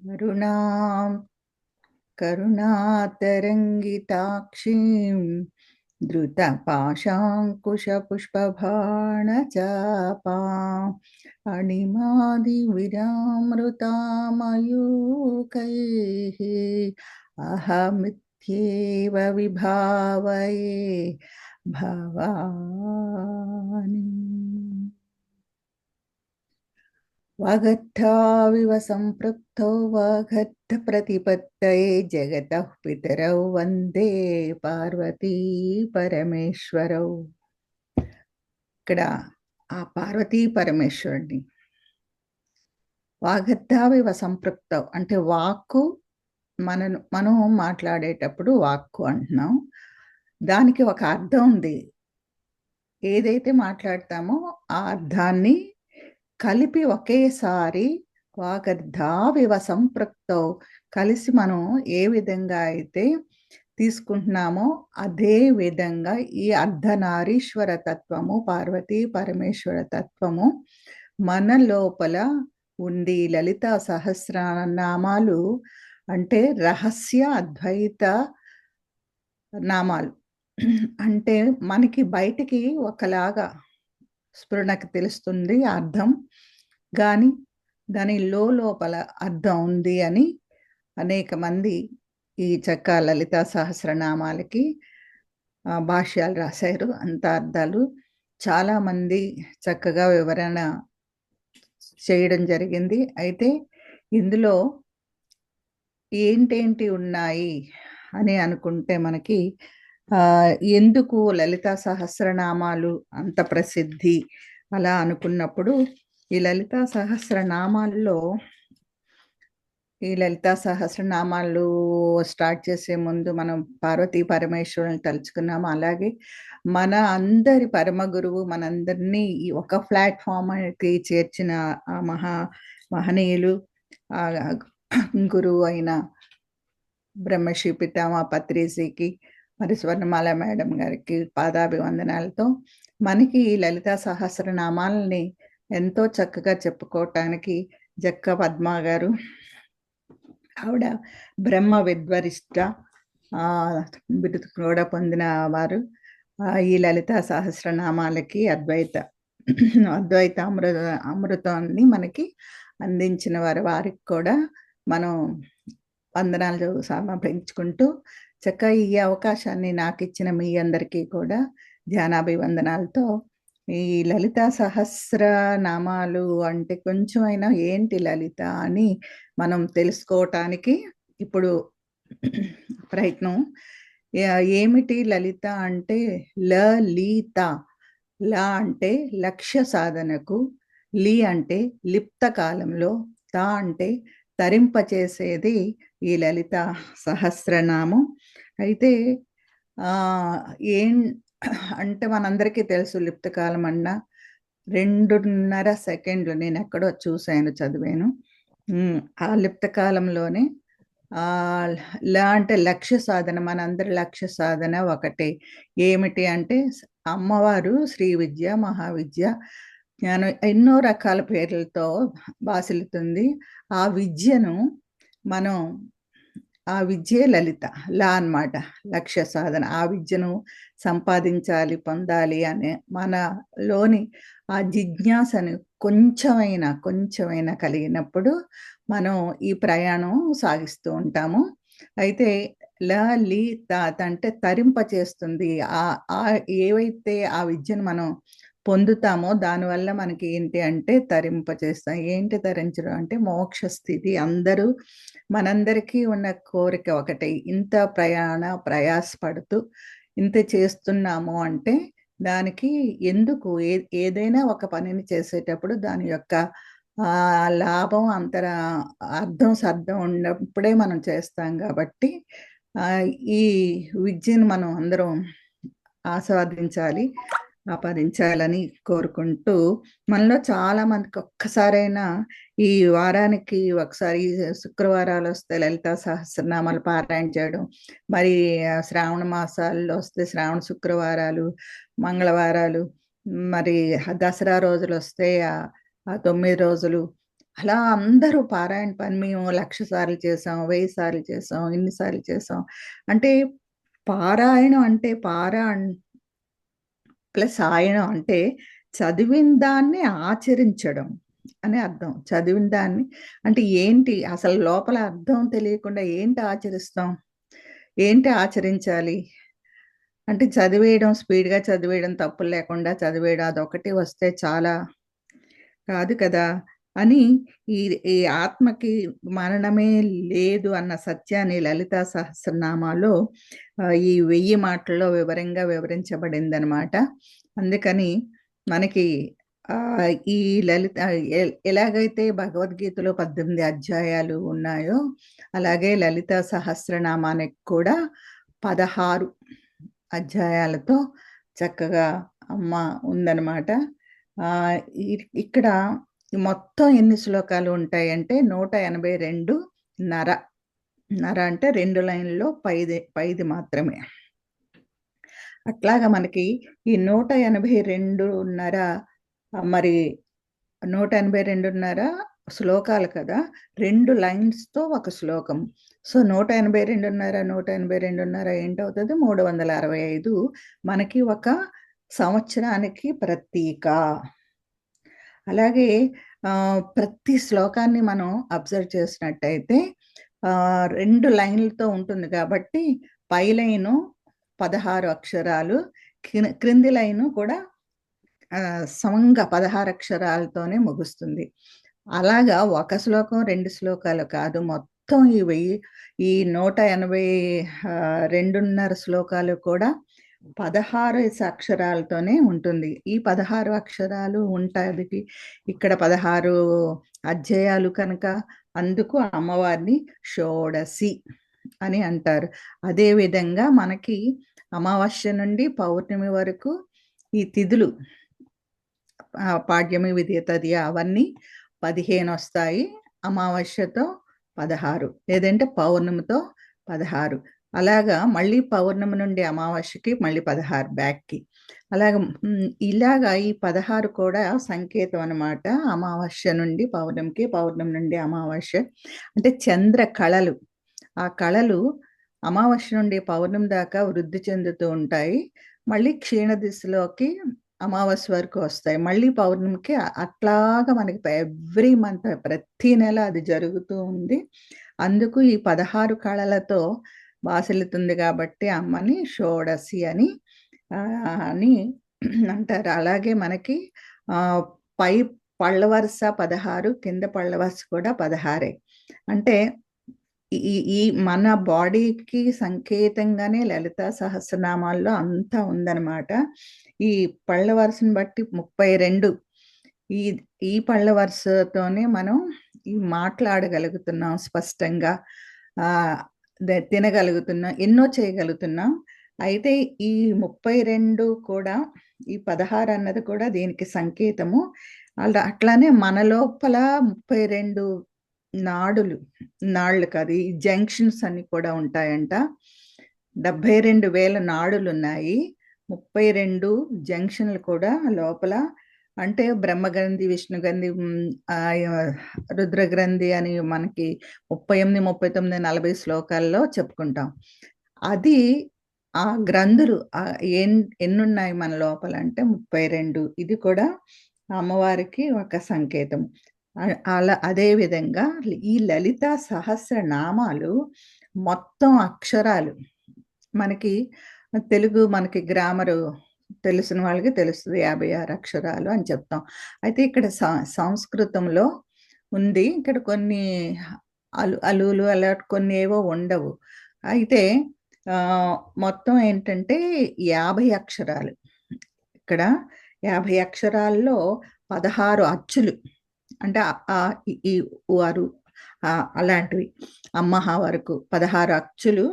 కరుణాం కరుణాతరంగితాక్షీం ధృతపాశాంకుశపుష్పబాణచాపాం అణిమాదివిరామృతామయూకైః అహమిత్యేవ విభావయే భవాని. వాగర్థావివ సంపృక్తౌ వాగర్థ ప్రతిపత్తయే జగతః పితరౌ వందే పార్వతీ పరమేశ్వరౌ. ఇక్కడ ఆ పార్వతీ పరమేశ్వరుడిని వాగర్థావివ సంపృక్తౌ అంటే వాక్కు మనం మాట్లాడేటప్పుడు వాక్కు అంటున్నాం. దానికి ఒక అర్థం ఉంది. ఏదైతే మాట్లాడతామో ఆ అర్థాన్ని కలిపి ఒకేసారి వాగర్థావివ సంపృక్తౌ కలిసి మనం ఏ విధంగా అయితే తీసుకుంటున్నామో అదే విధంగా ఈ అర్ధనారీశ్వర తత్వము, పార్వతీ పరమేశ్వర తత్వము మన లోపల ఉంది. లలితా సహస్రనామాలు అంటే రహస్య అద్వైత నామాలు. అంటే మనకి బయటికి ఒకలాగా స్ఫురణకు తెలుస్తుంది అర్థం, కానీ దాని లోపల అర్థం ఉంది అని అనేక మంది ఈ చక్క లలితా సహస్రనామాలకి భాష్యాలు రాశారు. అంత అర్థాలు చాలామంది చక్కగా వివరణ చేయడం జరిగింది. అయితే ఇందులో ఏంటేంటి ఉన్నాయి అని అనుకుంటే మనకి ఎందుకు లలితా సహస్రనామాలు అంత ప్రసిద్ధి అలా అనుకున్నప్పుడు ఈ లలితా సహస్రనామాల్లో స్టార్ట్ చేసే ముందు మనం పార్వతీ పరమేశ్వరుని తలుచుకున్నాము. అలాగే మన అందరి పరమ గురువు మనందరినీ ఈ ఒక ప్లాట్ఫామ్కి చేర్చిన ఆ మహనీయులు గురువు అయిన బ్రహ్మశ్రీ పితామా పత్రిజీకి, మరి స్వర్ణమాల మేడం గారికి పాదాభివందనాలతో మనకి ఈ లలితా సహస్రనామాలని ఎంతో చక్కగా చెప్పుకోవటానికి జక్క పద్మ గారు, ఆవిడ బ్రహ్మ విద్వరిష్ట బిరుదు కూడా పొందిన వారు, ఈ లలితా సహస్రనామాలకి అద్వైత అమృతాన్ని మనకి అందించిన వారికి కూడా మనం వందనాలు సమర్పించుకుంటూ చక్కగా ఈ అవకాశాన్ని నాకు ఇచ్చిన మీ అందరికీ కూడా ధ్యానాభివందనాలతో ఈ లలితా సహస్రనామాలు అంటే కొంచెమైనా ఏంటి లలిత అని మనం తెలుసుకోవటానికి ఇప్పుడు ప్రయత్నం. ఏమిటి లలిత అంటే లలిత, ల అంటే లక్ష్య సాధనకు, లి అంటే లిప్త కాలంలో, త అంటే తరింపచేసేది ఈ లలిత సహస్రనామం. అయితే ఏం అంటే మనందరికీ తెలుసు లిప్తకాలం అన్న 2.5 సెకండ్లు నేను ఎక్కడో చూశాను, చదివాను. ఆ లిప్తకాలంలోనే ల అంటే లక్ష్య సాధన, మనందరి లక్ష్య సాధన ఒకటే. ఏమిటి అంటే అమ్మవారు శ్రీ విద్య, మహావిద్య, జ్ఞానం ఎన్నో రకాల పేర్లతో బాసిల్లుతుంది. ఆ విద్యను మనం ఆ విద్యే లలిత, లా అన్నమాట, లక్ష్య సాధన. ఆ విద్యను సంపాదించాలి, పొందాలి అనే మనలోని ఆ జిజ్ఞాసను కొంచెమైనా కలిగినప్పుడు మనం ఈ ప్రయాణం సాగిస్తూ ఉంటాము. అయితే లలిత అంటే తరింప చేస్తుంది. ఏవైతే ఆ విద్యను మనం పొందుతామో దానివల్ల మనకి ఏంటి అంటే తరింపచేస్తాం. ఏంటి తరించడం అంటే మోక్ష స్థితి. మనందరికీ ఉన్న కోరిక ఒకటే, ఇంత ప్రయాసపడుతూ ఇంత చేస్తున్నాము అంటే దానికి ఎందుకు ఏదైనా ఒక పనిని చేసేటప్పుడు దాని యొక్క లాభం అర్థం సర్థం ఉన్నప్పుడే మనం చేస్తాం. కాబట్టి ఈ విద్యను మనం అందరం ఆపాదించాలని కోరుకుంటూ, మనలో చాలా మందికి ఒక్కసారైనా ఈ వారానికి ఒకసారి శుక్రవారాలు వస్తే లలితా సహస్రనామాలు పారాయణ చేయడం, మరి శ్రావణ మాసాల్లో వస్తే శ్రావణ శుక్రవారాలు, మంగళవారాలు, మరి దసరా రోజులు వస్తే ఆ 9 రోజులు అలా అందరూ పారాయణ పని మేము 1,00,000 సార్లు చేసాం, 1000 సార్లు చేసాం, ఇన్ని సార్లు చేసాం. అంటే పారాయణం అంటే ప్లస్ ఆయనం అంటే చదివిన దాన్ని ఆచరించడం అని అర్థం. చదివిన దాన్ని అంటే ఏంటి అసలు లోపల అర్థం తెలియకుండా ఏంటి ఆచరిస్తాం? ఏంటి ఆచరించాలి? అంటే చదివేయడం, స్పీడ్‌గా చదివేయడం, తప్పులు లేకుండా చదివేయడం అదొక్కటి వస్తే చాలా కాదు కదా! అని ఈ ఈ ఆత్మకి మరణమే లేదు అన్న సత్యాన్ని లలితా సహస్రనామాలో ఈ 1000 మాటల్లో వివరంగా వివరించబడిందనమాట. అందుకని మనకి ఈ లలిత ఎలాగైతే భగవద్గీతలో 18 అధ్యాయాలు ఉన్నాయో, అలాగే లలితా సహస్రనామానికి కూడా 16 అధ్యాయాలతో చక్కగా అమ్మ ఉందనమాట. ఆహ్, ఇక్కడ మొత్తం ఎన్ని శ్లోకాలు ఉంటాయంటే 182 నర అంటే 2 లైన్‌లో పైది మాత్రమే. అట్లాగా మనకి ఈ 182:30 మరి 182:30 శ్లోకాలు కదా! 2 లైన్స్‌తో ఒక శ్లోకం. సో, 182:30, 182:30 ఏంటవుతది? 365 మనకి ఒక సంవత్సరానికి ప్రతీక. అలాగే ప్రతి శ్లోకాన్ని మనం అబ్జర్వ్ చేసినట్టయితే 2 లైన్‌లతో ఉంటుంది కాబట్టి, పై లైను 16 అక్షరాలు, క్రింది లైను కూడా సమంగా 16 అక్షరాలతోనే ముగుస్తుంది. అలాగా ఒక శ్లోకం, 2 శ్లోకాలు కాదు. మొత్తం ఈ 180 2:30 శ్లోకాలు కూడా 16 అక్షరాలతోనే ఉంటుంది. ఈ 16 అక్షరాలు ఉంటాదికి ఇక్కడ 16 అధ్యాయాలు కనుక అందుకు అమ్మవారిని షోడసి అని అంటారు. అదే విధంగా మనకి అమావాస్య నుండి పౌర్ణమి వరకు ఈ తిథులు పాడ్యమి, విదియ, తదియ అవన్నీ 15 వస్తాయి. అమావాస్యతో 16 లేదంటే పౌర్ణమితో 16 అలాగా మళ్ళీ పౌర్ణమి నుండి అమావాస్యకి మళ్ళీ 16 బ్యాక్‌కి. అలాగా ఇలాగా ఈ 16 కూడా సంకేతం అనమాట. అమావాస్య నుండి పౌర్ణమికి, పౌర్ణమి నుండి అమావాస్య. అంటే చంద్ర కళలు. ఆ కళలు అమావాస్య నుండి పౌర్ణమి దాకా వృద్ధి చెందుతూ ఉంటాయి. మళ్ళీ క్షీణ దిశలోకి అమావాస్య వరకు వస్తాయి. మళ్ళీ పౌర్ణమికి అట్లాగా మనకి ఎవ్రీ మంత్ ప్రతి నెల అది జరుగుతూ ఉంది. అందుకు ఈ 16 కళలతో బాసిల్లుతుంది కాబట్టి అమ్మని షోడసి అని అని అంటారు. అలాగే మనకి పై పళ్ళ వరుస 16 కింద పళ్ళ వరుస కూడా 16 అంటే ఈ ఈ మన బాడీకి సంకేతంగానే లలితా సహస్రనామాల్లో అంతా ఉందనమాట. ఈ పళ్ళ వరుసను బట్టి 32 ఈ ఈ పళ్ళ వరుసతోనే మనం మాట్లాడగలుగుతున్నాం స్పష్టంగా. ఆహ్, తినగలుగుతున్నాం. ఎన్నో చేయగలుగుతున్నాం. అయితే ఈ 32 కూడా ఈ 16 అన్నది కూడా దీనికి సంకేతము. అట్లానే మన లోపల 32 నాళ్ళు కాదు. ఈ జంక్షన్స్ అన్ని కూడా ఉంటాయంట. 72,000 నాడులున్నాయి. 32 జంక్షన్‌లు కూడా లోపల అంటే బ్రహ్మగ్రంథి, విష్ణుగ్రంథి, రుద్రగ్రంథి అని మనకి 38, 39, 40 శ్లోకాల్లో చెప్పుకుంటాం. అది ఆ గ్రంథులు ఎన్నున్నాయి మన లోపల అంటే 32. ఇది కూడా అమ్మవారికి ఒక సంకేతం. అలా అదే విధంగా ఈ లలితా సహస్రనామాలు మొత్తం అక్షరాలు మనకి మనకి గ్రామరు తెలిసిన వాళ్ళకి తెలుస్తది. 56 అక్షరాలు అని చెప్తాం. అయితే ఇక్కడ సంస్కృతంలో ఉంది. ఇక్కడ కొన్ని అలులు అలా కొన్ని ఏవో ఉండవు. అయితే మొత్తం ఏంటంటే 50 అక్షరాలు. ఇక్కడ 50 అక్షరాల్లో 16 అచ్చులు. అంటే ఈ, ఉ, అరు అలాంటివి. అమ్మహ వరకు 16 అచ్చులు.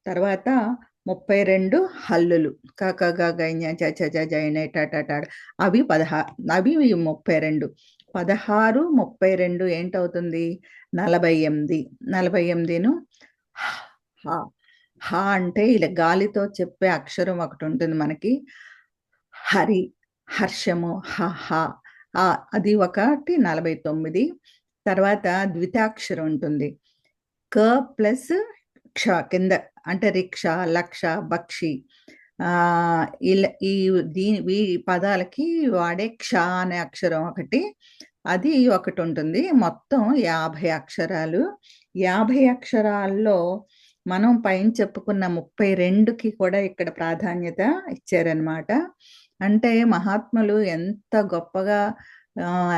తర్వాత 32 హల్లులు. క, ఖ, గ, ఘ, ఞ, చ, ఛ, జ, జ, ణ, ట, ట, ట అవి 32. 16, 32 ఏంటవుతుంది? 48. 48ను హ, హ అంటే ఇలా గాలితో చెప్పే అక్షరం ఒకటుంటుంది మనకి. హరి, హర్షము, హ, హ. అది ఒకటి 49. తర్వాత ద్వితాక్షరం ఉంటుంది. క ప్లస్ క్ష కింద, అంటే రిక్ష, లక్ష, బక్షి. ఇలా ఈ పదాలకి వాడే క్ష అనే అక్షరం ఒకటి, అది ఒకటి ఉంటుంది. మొత్తం 50 అక్షరాలు. 50 అక్షరాల్లో మనం పైన చెప్పుకున్న 32కి కూడా ఇక్కడ ప్రాధాన్యత ఇచ్చారనమాట. అంటే మహాత్ములు ఎంత గొప్పగా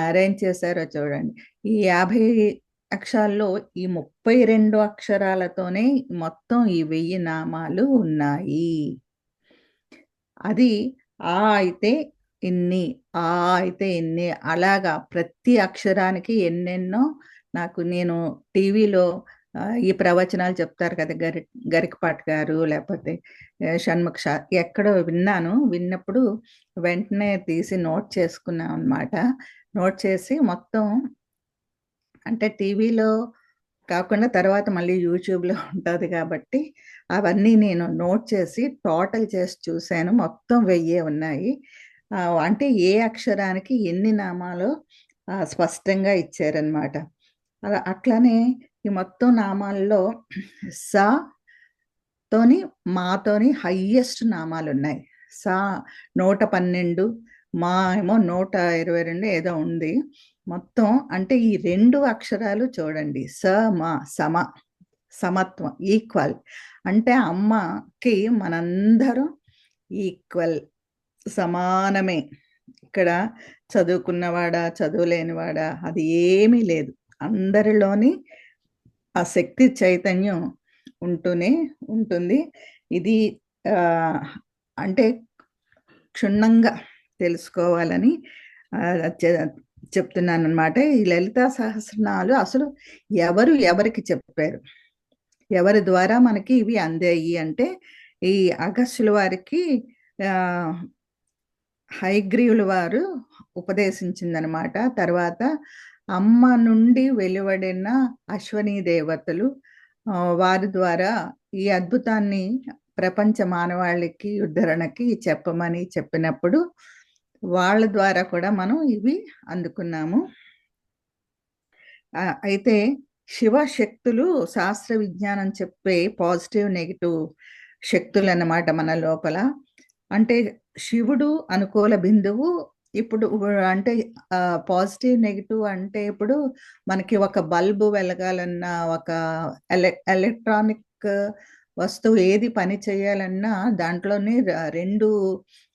అరేంజ్ చేశారో చూడండి. ఈ 50 అక్షరాల్లో ఈ 32 అక్షరాలతోనే మొత్తం ఈ 1000 నామాలు ఉన్నాయి. అది ఆ అయితే ఇన్ని, ఆ అయితే ఇన్ని, అలాగా ప్రతి అక్షరానికి ఎన్నెన్నో. నేను టీవీలో ఈ ప్రవచనాలు చెప్తారు కదా, గరికపాటి గారు, లేకపోతే షణ్ముఖ ఎక్కడో విన్నాను. విన్నప్పుడు వెంటనే తీసి నోట్ చేసుకున్నాం అనమాట. నోట్ చేసి మొత్తం, అంటే టీవీలో కాకుండా తర్వాత మళ్ళీ యూట్యూబ్లో ఉంటుంది కాబట్టి అవన్నీ నేను నోట్ చేసి టోటల్ చేసి చూశాను. మొత్తం 1000 ఉన్నాయి. అంటే ఏ అక్షరానికి ఎన్ని నామాలో స్పష్టంగా ఇచ్చారనమాట. అట్లానే ఈ మొత్తం నామాల్లో సా తోని మాతోని హయ్యెస్ట్ నామాలు ఉన్నాయి. సా 112, మా ఏమో 122 ఏదో ఉంది. మొత్తం అంటే ఈ 2 అక్షరాలు చూడండి, స మా సమత్వం, ఈక్వల్. అంటే అమ్మకి మనందరం ఈక్వల్, సమానమే. ఇక్కడ చదువుకున్నవాడా, చదువులేనివాడా, అది ఏమీ లేదు. అందరిలోని ఆ శక్తి చైతన్యం ఉంటూనే ఉంటుంది. ఇది అంటే క్షుణ్ణంగా తెలుసుకోవాలని చెప్తున్నాను అనమాట. ఈ లలితా సహస్రనామాలు అసలు ఎవరికి చెప్పారు, ఎవరి ద్వారా మనకి ఇవి అందాయి అంటే, ఈ అగస్త్యుల వారికి హయగ్రీవుల వారు ఉపదేశించిందనమాట. తర్వాత అమ్మ నుండి వెలువడిన అశ్వనీ దేవతలు వారి ద్వారా ఈ అద్భుతాన్ని ప్రపంచ మానవాళికి ఉద్ధరణకి చెప్పమని చెప్పినప్పుడు వాళ్ళ ద్వారా కూడా మనం ఇవి అందుకున్నాము. అయితే శివశక్తులు శాస్త్ర విజ్ఞానం చెప్పే పాజిటివ్, నెగిటివ్ శక్తులు అన్నమాట మన లోపల. అంటే శివుడు అనుకూల బిందువు. ఇప్పుడు అంటే పాజిటివ్, నెగిటివ్ అంటే ఇప్పుడు మనకి ఒక బల్బు వెలగాలన్నా, ఒక ఎలక్ట్రానిక్ వస్తువు ఏది పని చేయాలన్నా దాంట్లోనే 2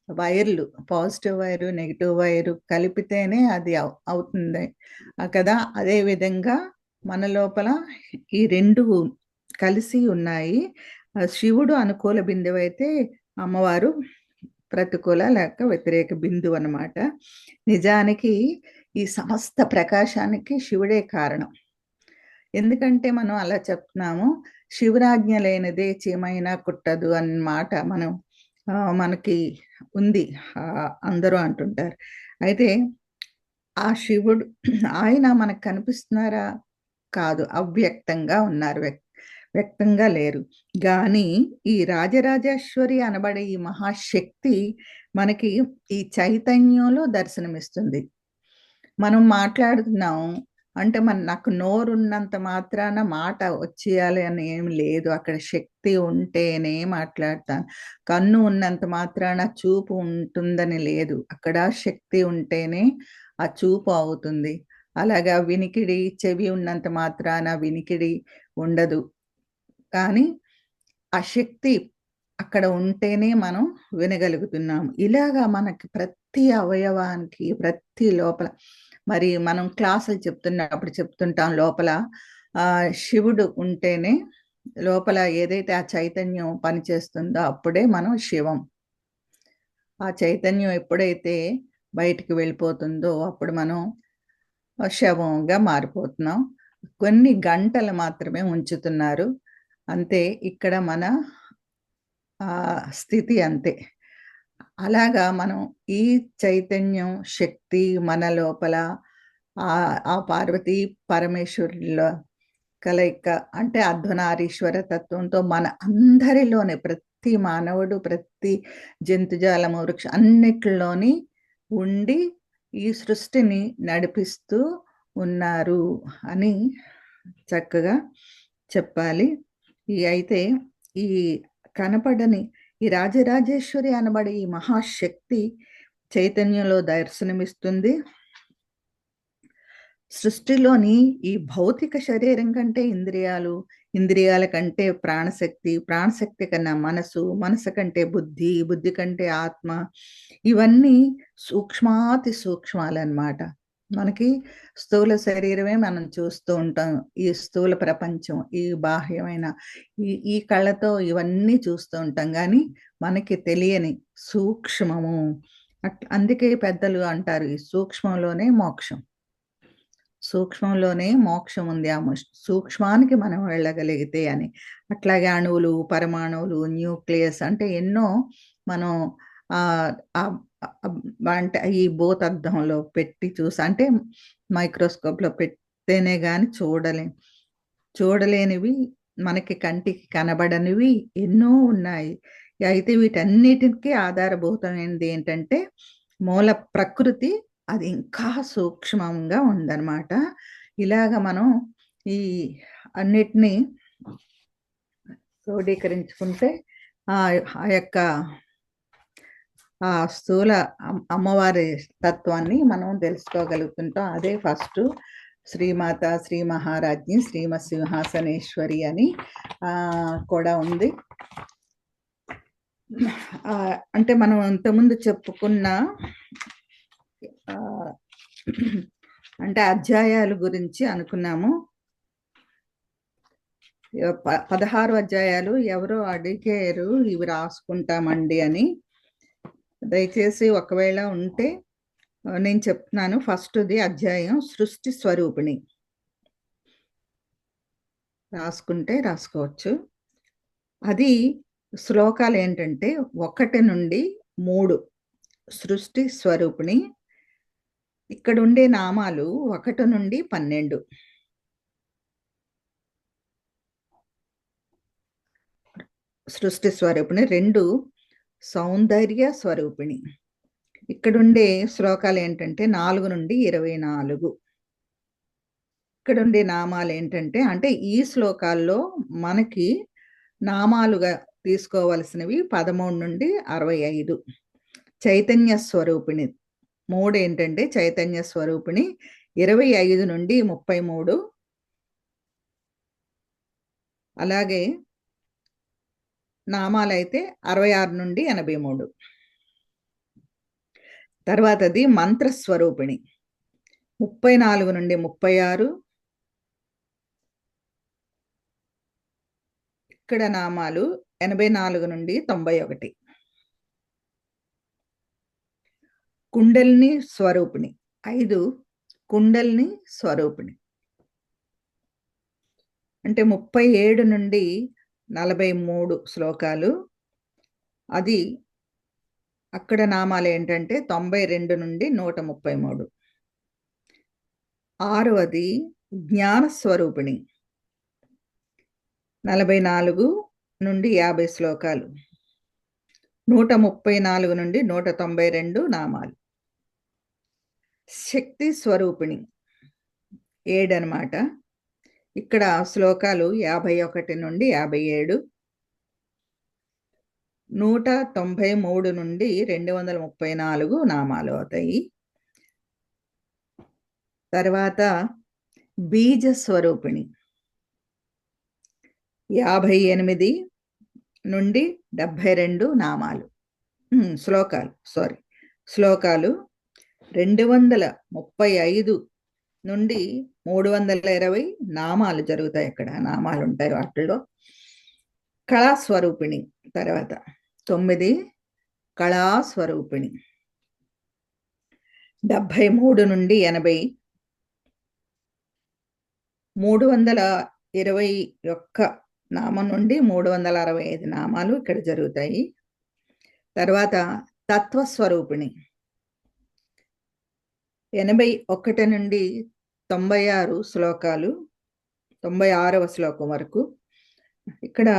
వైర్లు, పాజిటివ్ వైరు, నెగిటివ్ వైరు కలిపితేనే అది అవుతుంది కదా. అదే విధంగా మన లోపల ఈ 2 కలిసి ఉన్నాయి. శివుడు అనుకూల బిందువు అయితే అమ్మవారు ప్రతికూల లేక వ్యతిరేక బిందువు అన్నమాట. నిజానికి ఈ సమస్త ప్రకాశానికి శివుడే కారణం. ఎందుకంటే మనం అలా చెప్తున్నాము, శివరాజ్ఞ లేనిదే చీమైనా కుట్టదు అన్నమాట మనకి ఉంది, అందరూ అంటుంటారు. అయితే ఆ శివుడు ఆయన మనకు కనిపిస్తున్నారా? కాదు, అవ్యక్తంగా ఉన్నారు, వ్యక్తంగా లేరు. కానీ ఈ రాజరాజేశ్వరి అనబడే ఈ మహాశక్తి మనకి ఈ చైతన్యంలో దర్శనమిస్తుంది. మనం మాట్లాడుతున్నాం అంటే నాకు నోరున్నంత మాత్రాన మాట వచ్చేయాలి అని ఏమి లేదు. అక్కడ శక్తి ఉంటేనే మాట్లాడతాను. కన్ను ఉన్నంత మాత్రాన చూపు ఉంటుందని లేదు. అక్కడ శక్తి ఉంటేనే ఆ చూపు అవుతుంది. అలాగా వినికిడి, చెవి ఉన్నంత మాత్రాన వినికిడి ఉండదు. కానీ ఆ శక్తి అక్కడ ఉంటేనే మనం వినగలుగుతున్నాము. ఇలాగా మనకి ప్రతి అవయవానికి, ప్రతి లోపల, మరి మనం క్లాసులు చెప్తున్నప్పుడు చెప్తుంటాం, లోపల శివుడు ఉంటేనే లోపల ఏదైతే ఆ చైతన్యం పనిచేస్తుందో అప్పుడే మనం శివం. ఆ చైతన్యం ఎప్పుడైతే బయటికి వెళ్ళిపోతుందో అప్పుడు మనం శవంగా మారిపోతున్నాం. కొన్ని గంటలు మాత్రమే ఉంచుతున్నారు అంతే. ఇక్కడ మన స్థితి అంతే. అలాగా మనం ఈ చైతన్యం శక్తి మన లోపల ఆ పార్వతీ పరమేశ్వరుల కలయిక, అంటే అర్ధనారీశ్వర తత్వంతో మన అందరిలోనే, ప్రతి మానవుడు, ప్రతి జంతుజాలము, వృక్ష అన్నిటిలోని ఉండి ఈ సృష్టిని నడిపిస్తూ ఉన్నారు అని చక్కగా చెప్పాలి. అయితే ఈ కనపడని ఈ రాజరాజేశ్వరి అనబడే ఈ మహాశక్తి చైతన్యంలో దర్శనమిస్తుంది. సృష్టిలోని ఈ భౌతిక శరీరం కంటే ఇంద్రియాలు, ఇంద్రియాల కంటే ప్రాణశక్తి, ప్రాణశక్తి కన్నా మనసు, మనసు కంటే బుద్ధి, బుద్ధి కంటే ఆత్మ, ఇవన్నీ సూక్ష్మాతి సూక్ష్మాలన్నమాట. మనకి స్థూల శరీరమే మనం చూస్తూ ఉంటాం. ఈ స్థూల ప్రపంచం, ఈ బాహ్యమైన ఈ కళ్ళతో ఇవన్నీ చూస్తూ ఉంటాం గానీ, మనకి తెలియని సూక్ష్మము అందుకే పెద్దలు అంటారు, ఈ సూక్ష్మంలోనే మోక్షం. సూక్ష్మంలోనే మోక్షం ఉంది. ఆ సూక్ష్మానికి మనం వెళ్ళగలిగితే అని. అట్లాగే అణువులు, పరమాణువులు, న్యూక్లియస్ అంటే ఎన్నో మనం అంటే ఈ భూతద్దంలో పెట్టి అంటే మైక్రోస్కోప్‌లో పెడితేనే గాని చూడలేనివి, మనకి కంటికి కనబడనివి ఎన్నో ఉన్నాయి. అయితే వీటన్నిటికి ఆధారభూతమైనది ఏంటంటే మూల ప్రకృతి. అది ఇంకా సూక్ష్మంగా ఉందన్నమాట. ఇలాగ మనం ఈ అన్నిటిని క్రోడీకరించుకుంటే ఆ యొక్క స్థూల అమ్మవారి తత్వాన్ని మనం తెలుసుకోగలుగుతుంటాం. అదే ఫస్టు శ్రీమాత, శ్రీ మహారాజ్ఞి, శ్రీమత్ సింహాసనేశ్వరి అని కూడా ఉంది. అంటే మనం ఇంతకుముందు చెప్పుకున్న అంటే అధ్యాయాల గురించి అనుకున్నాము. 16 అధ్యాయాలు ఎవరో అడిగారు, ఇవి రాసుకుంటామండి అని. దయచేసి ఒకవేళ ఉంటే నేను చెప్తున్నాను. ఫస్ట్‌ది అధ్యాయం సృష్టి స్వరూపిణి. రాసుకుంటే రాసుకోవచ్చు. అది శ్లోకాలు ఏంటంటే 1 నుండి 3 సృష్టి స్వరూపిణి. ఇక్కడ ఉండే నామాలు 1 నుండి 12. సృష్టి స్వరూపిణి. 2 సౌందర్య స్వరూపిణి. ఇక్కడుండే శ్లోకాలు ఏంటంటే 4 నుండి 24. ఇక్కడుండే నామాలు ఏంటంటే, అంటే ఈ శ్లోకాల్లో మనకి నామాలుగా తీసుకోవలసినవి 13 నుండి 65. చైతన్య స్వరూపిణి 3 ఏంటంటే చైతన్య స్వరూపిణి 25 నుండి 33. అలాగే నామాలైతే 66 నుండి 83. తర్వాతది మంత్రస్వరూపిణి 34 నుండి 36. ఇక్కడ నామాలు 84 నుండి 91. కుండలిని స్వరూపిణి 5. కుండలిని స్వరూపిణి అంటే 37 నుండి 43 శ్లోకాలు. అది అక్కడ నామాలు ఏంటంటే 92 నుండి 133. 6వది జ్ఞాన స్వరూపిణి 44 నుండి 50 శ్లోకాలు. 134 నుండి 192 నామాలు. శక్తి స్వరూపిణి 7 అన్నమాట. ఇక్కడ శ్లోకాలు 51 నుండి 57. 193 నుండి 234 నామాలు అవుతాయి. తర్వాత బీజ స్వరూపిణి 58 నుండి 72 నామాలు. శ్లోకాలు 235 నుండి 320 నామాలు జరుగుతాయి. అక్కడ నామాలు ఉంటాయి. వాటిల్లో కళాస్వరూపిణి తర్వాత 9 కళాస్వరూపిణి 73 నుండి 80. 321 నామం నుండి 365 నామాలు ఇక్కడ జరుగుతాయి. తర్వాత తత్వస్వరూపిణి 81 నుండి 96 శ్లోకాలు. 96వ శ్లోకం వరకు. ఇక్కడ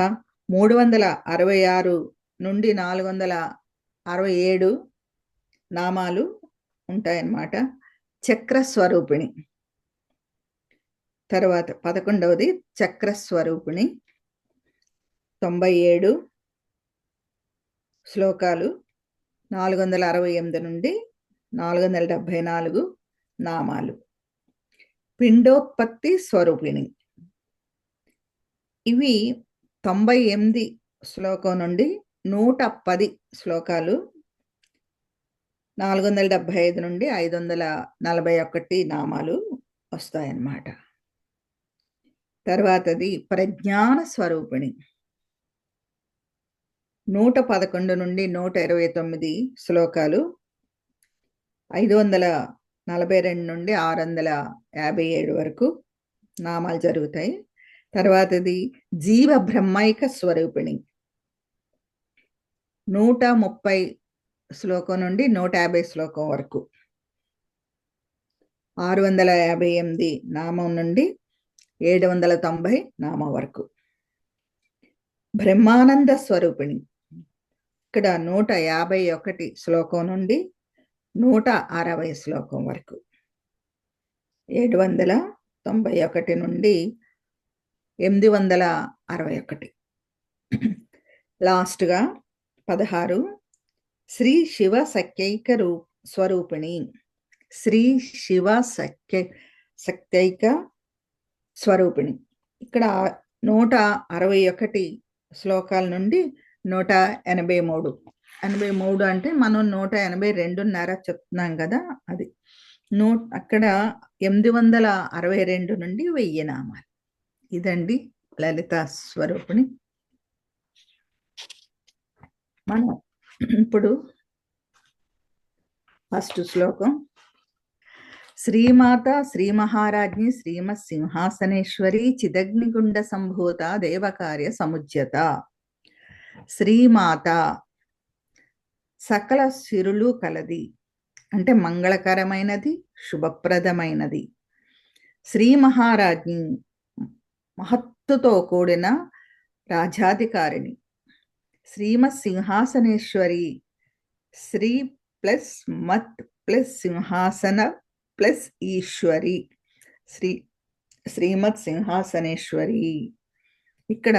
366 నుండి 467 నామాలు ఉంటాయన్నమాట. చక్ర స్వరూపిణి తర్వాత 11వది చక్రస్వరూపిణి. 97 శ్లోకాలు, 468 నుండి 474 నామాలు. పిండోత్పత్తి స్వరూపిణి. ఇవి 98 శ్లోకం నుండి 110 శ్లోకాలు, 475 నుండి 541 నామాలు వస్తాయన్నమాట. తర్వాతది ప్రజ్ఞాన స్వరూపిణి. 111 నుండి 129 శ్లోకాలు, 542 నుండి 657 వరకు నామాలు జరుగుతాయి. తర్వాతది జీవ బ్రహ్మైక స్వరూపిణి. 130 శ్లోకం నుండి 150 శ్లోకం వరకు, 658 నామం నుండి 790 నామం వరకు. బ్రహ్మానంద స్వరూపిణి. ఇక్కడ 151 శ్లోకం నుండి 160 శ్లోకం వరకు, 791 నుండి 861. లాస్ట్గా 16 శ్రీ శివ సఖ్యైక స్వరూపిణి. శ్రీ శివ సఖ్యైక స్వరూపిణి. ఇక్కడ 161 శ్లోకాల నుండి 183. 83 అంటే మనం 182.5 చెప్తున్నాం కదా, అది అక్కడ 862 నుండి 1000 నామాలు. ఇదండి లలితా స్వరూపిణి. మనం ఇప్పుడు ఫస్ట్ శ్లోకం. శ్రీమాత శ్రీ మహారాజ్ఞి శ్రీమత్ సింహాసనేశ్వరి చిదగ్నిగుండ సంభూత దేవకార్య సముజ్యత. శ్రీమాత సకల సిరులు కలది, అంటే మంగళకరమైనది, శుభప్రదమైనది. శ్రీ మహారాజ్ఞి మహత్తుతో కూడిన రాజాధికారిణి. శ్రీమత్ సింహాసనేశ్వరి, శ్రీ ప్లస్ మత్ ప్లస్ సింహాసన ప్లస్ ఈశ్వరి, శ్రీమత్ సింహాసనేశ్వరి. ఇక్కడ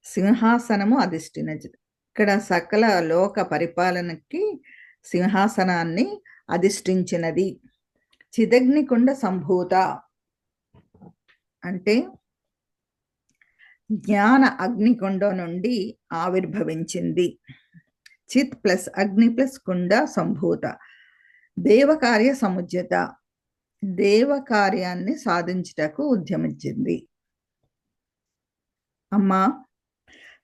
సింహాసనము అధిష్ఠినది. ఇక్కడ సకల లోక పరిపాలనకి సింహాసనాన్ని అధిష్ఠించినది. చిదగ్నికుండ సంభూత అంటే జ్ఞాన అగ్నికుండం నుండి ఆవిర్భవించింది. చిత్ ప్లస్ అగ్ని ప్లస్ కుండ సంభూత. దేవకార్య సముజ్యత, దేవకార్యాన్ని సాధించుటకు ఉద్యమించింది. అమ్మా,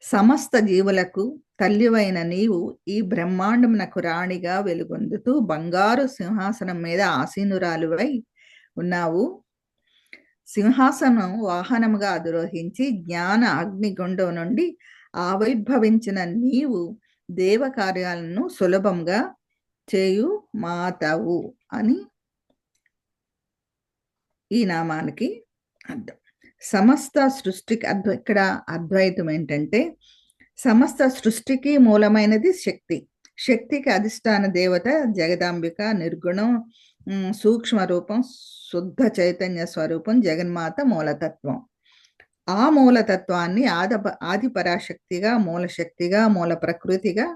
సమస్త జీవులకు తల్లివైన నీవు ఈ బ్రహ్మాండమునకు రాణిగా వెలుగొందుతూ బంగారు సింహాసనం మీద ఆసీనురాలువై ఉన్నావు. సింహాసనం వాహనముగా అధిరోహించి జ్ఞాన అగ్నిగుండం నుండి ఆవిర్భవించిన నీవు దేవకార్యాలను సులభంగా చేయు మాతావు అని ఈ నామానికి అర్థం. సమస్త సృష్టికి ఇక్కడ అద్వైతం ఏంటంటే, సమస్త సృష్టికి మూలమైనది శక్తి. శక్తికి అధిష్టాన దేవత జగదాంబిక, నిర్గుణం, సూక్ష్మ రూపం, శుద్ధ చైతన్య స్వరూపం జగన్మాత మూలతత్వం. ఆ మూలతత్వాన్ని ఆది పరాశక్తిగా, మూలశక్తిగా, మూల ప్రకృతిగా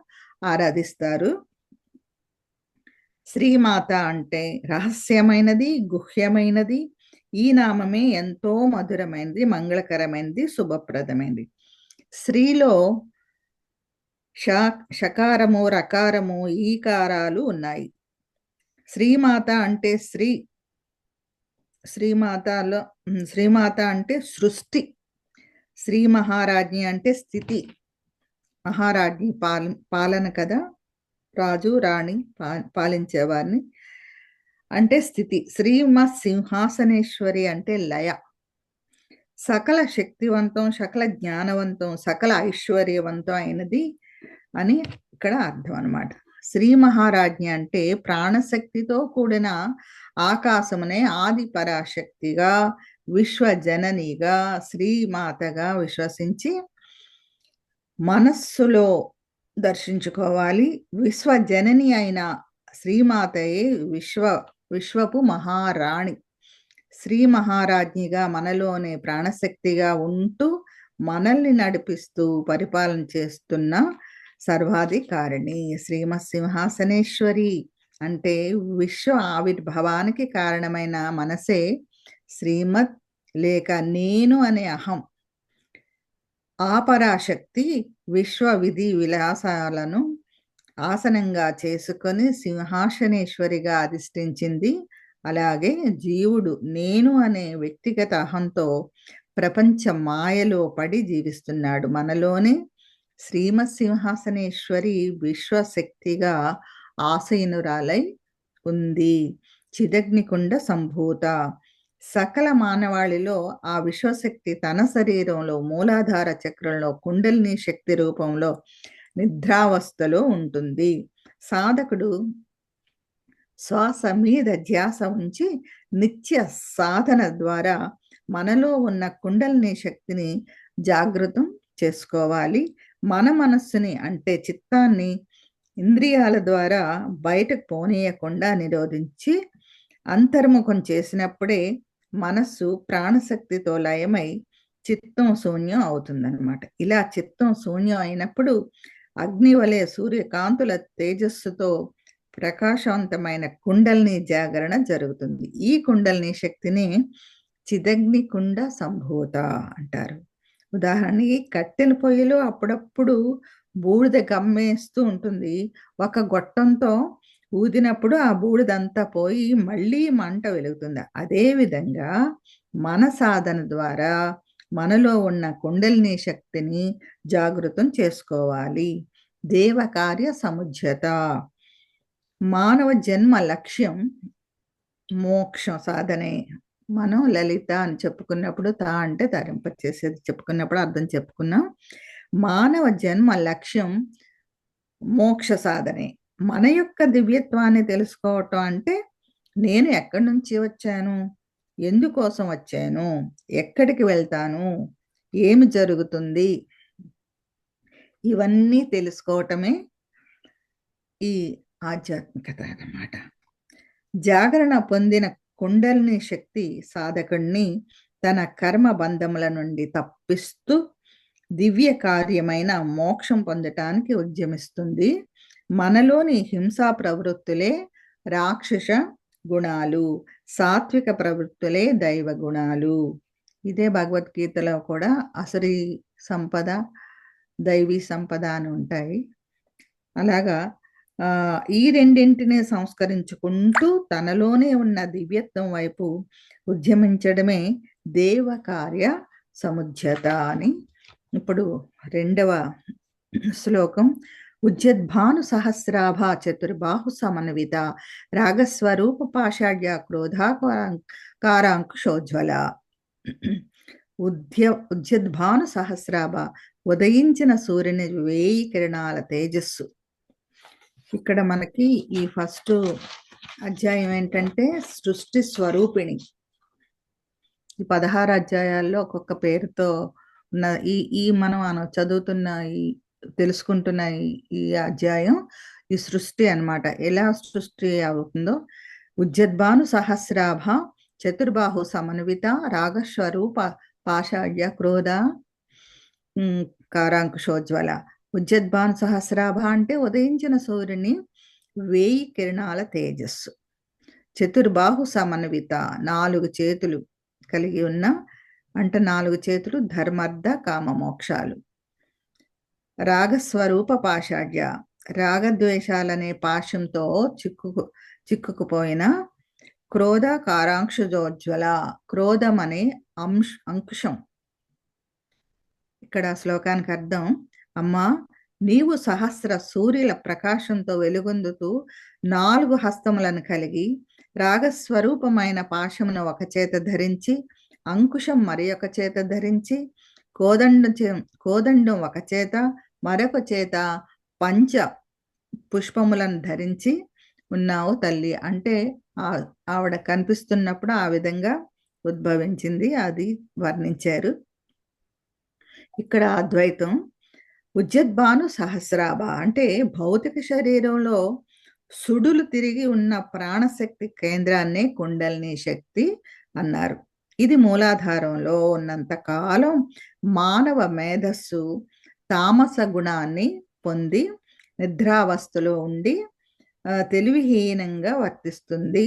ఆరాధిస్తారు. శ్రీమాత అంటే రహస్యమైనది, గుహ్యమైనది. ఈ నామమే ఎంతో మధురమైనది, మంగళకరమైనది, శుభప్రదమైనది. శ్రీలో షకారము, రకారము, ఈకారాలు ఉన్నాయి. శ్రీమాత అంటే శ్రీమాత అంటే సృష్టి. శ్రీ మహారాజ్ఞి అంటే స్థితి. మహారాజ్ఞి పాలన కదా, రాజు రాణి పాలించేవారిని అంటే స్థితి. శ్రీమత్ సింహాసనేశ్వరి అంటే లయ. సకల శక్తివంతం, సకల జ్ఞానవంతం, సకల ఐశ్వర్యవంతం అయినది అని ఇక్కడ అర్థం అన్నమాట. శ్రీ మహారాజ్ఞి అంటే ప్రాణశక్తితో కూడిన ఆకాశమునే ఆది పరాశక్తిగా, విశ్వజననిగా, శ్రీమాతగా విశ్వసించి మనస్సులో దర్శించుకోవాలి. విశ్వజనని అయిన శ్రీమాతయే విశ్వపు మహారాణి. శ్రీ మహారాజ్ఞిగా మనలోనే ప్రాణశక్తిగా ఉంటూ మనల్ని నడిపిస్తూ పరిపాలన చేస్తున్న సర్వాధికారిణి శ్రీమత్ సింహాసనేశ్వరి. అంటే విశ్వ ఆవిర్భావానికి కారణమైన మనసే శ్రీమత్, లేక నేను అనే అహం. ఆ పరాశక్తి విశ్వ విధి విలాసాలను ఆసనంగా చేసుకొని సింహాసనేశ్వరిగా అధిష్ఠించింది. అలాగే జీవుడు నేను అనే వ్యక్తిగత అహంతో ప్రపంచ మాయలో పడి జీవిస్తున్నాడు. మనలోనే శ్రీమత్ సింహాసనేశ్వరి విశ్వశక్తిగా ఆసీనురాలై ఉంది. చిదగ్నికుండ సంభూత. సకల మానవాళిలో ఆ విశ్వశక్తి తన శరీరంలో మూలాధార చక్రంలో కుండలిని శక్తి రూపంలో నిద్రావస్థలో ఉంటుంది. సాధకుడు శ్వాస మీద ధ్యాస ఉంచి నిత్య సాధన ద్వారా మనలో ఉన్న కుండలిని శక్తిని జాగృతం చేసుకోవాలి. మన మనస్సుని అంటే చిత్తాన్ని ఇంద్రియాల ద్వారా బయటకు పోనీయకుండా నిరోధించి అంతర్ముఖం చేసినప్పుడే మనస్సు ప్రాణశక్తితో లయమై చిత్తం శూన్యం అవుతుందన్నమాట. ఇలా చిత్తం శూన్యం అయినప్పుడు అగ్ని వలె సూర్యకాంతుల తేజస్సుతో ప్రకాశవంతమైన కుండలిని జాగరణ జరుగుతుంది. ఈ కుండలిని శక్తిని చిదగ్ని కుండ సంభూత అంటారు. ఉదాహరణకి కట్టెల పొయ్యిలో అప్పుడప్పుడు బూడిద గమ్మేస్తూ ఉంటుంది. ఒక గొట్టంతో ఊదినప్పుడు ఆ బూడిదంతా పోయి మళ్ళీ మంట వెలుగుతుంది. అదేవిధంగా మన సాధన ద్వారా మనలో ఉన్న కుండలిని శక్తిని జాగృతం చేసుకోవాలి. దేవకార్య సముజ్జత. మానవ జన్మ లక్ష్యం మోక్షం సాధనే. మనం లలిత అని చెప్పుకున్నప్పుడు తా అంటే తరింపచేసేది చెప్పుకున్నప్పుడు అర్థం చెప్పుకున్నాం. మానవ జన్మ లక్ష్యం మోక్ష సాధనే. మన యొక్క దివ్యత్వాన్ని తెలుసుకోవటం అంటే నేను ఎక్కడి నుంచి వచ్చాను, ఎందుకోసం వచ్చాను, ఎక్కడికి వెళ్తాను, ఏమి జరుగుతుంది, ఇవన్నీ తెలుసుకోవటమే ఈ ఆధ్యాత్మికత అన్నమాట. జాగరణ పొందిన కుండలిని శక్తి సాధకుడిని తన కర్మ బంధముల నుండి తప్పిస్తూ దివ్య కార్యమైన మోక్షం పొందటానికి ఉద్యమిస్తుంది. మనలోని హింసా ప్రవృత్తులే రాక్షస గుణాలు, సాత్విక ప్రవృత్తులే దైవ గుణాలు. ఇదే భగవద్గీతలో కూడా అసురీ సంపద, దైవీ సంపద అని ఉంటాయి. అలాగా ఈ రెండింటిని సంస్కరించుకుంటూ తనలోనే ఉన్న దివ్యత్వం వైపు ఉద్యమించడమే దేవకార్య సముజ్జత అని. ఇప్పుడు 2వ శ్లోకం. ఉజ్జద్భాను సహస్రాభ చతుర్బాహు సమన్విత రాగస్వరూప పాషాఢ్య క్రోధాకారాంకుశోజ్వల. ఉజ్జద్భాను సహస్రాభ ఉదయించిన సూర్యుని 1000 కిరణాల తేజస్సు. ఇక్కడ మనకి ఈ ఫస్ట్ అధ్యాయం ఏంటంటే సృష్టి స్వరూపిణి. ఈ 16 అధ్యాయాల్లో ఒక్కొక్క పేరుతో ఉన్న ఈ మనం చదువుతున్న ఈ తెలుసుకుంటున్న ఈ అధ్యాయం ఈ సృష్టి అన్నమాట. ఎలా సృష్టి అవుతుందో. ఉజ్జద్భాను సహస్రాభ చతుర్బాహు సమన్విత రాగస్వరూప పాషాఢ్య క్రోధ కారాంకుశోజ్వల. ఉజ్జద్భాను సహస్రాభ అంటే ఉదయించిన సూర్యుని 1000 కిరణాల తేజస్సు. చతుర్బాహు సమన్విత 4 చేతులు కలిగి ఉన్న అంటే 4 చేతులు ధర్మర్థ కామ మోక్షాలు. రాగస్వరూప పాషాఢ్య రాగద్వేషాలనే పాశంతో చిక్కుకుపోయిన క్రోధ కారాంకుశోజ్వల క్రోధం అనే అంకుశం. ఇక్కడ శ్లోకానికి అర్థం, అమ్మా నీవు సహస్ర సూర్యుల ప్రకాశంతో వెలుగొందుతూ 4 హస్తములను కలిగి రాగస్వరూపమైన పాశమును ఒక చేత ధరించి అంకుశం మరి ఒక చేత ధరించి కోదండం ఒక చేత మరొక చేత పంచ పుష్పములను ధరించి ఉన్నావు తల్లి. అంటే ఆవిడ కనిపిస్తున్నప్పుడు ఆ విధంగా ఉద్భవించింది, అది వర్ణించారు. ఇక్కడ అద్వైతం. ఉజ్జద్భాను సహస్రాభ అంటే భౌతిక శరీరంలో సుడులు తిరిగి ఉన్న ప్రాణశక్తి కేంద్రాన్నే కుండలిని శక్తి అన్నారు. ఇది మూలాధారంలో ఉన్నంత కాలం మానవ మేధస్సు తామస గుణాన్ని పొంది నిద్రావస్థలో ఉండి తెలివిహీనంగా వర్తిస్తుంది.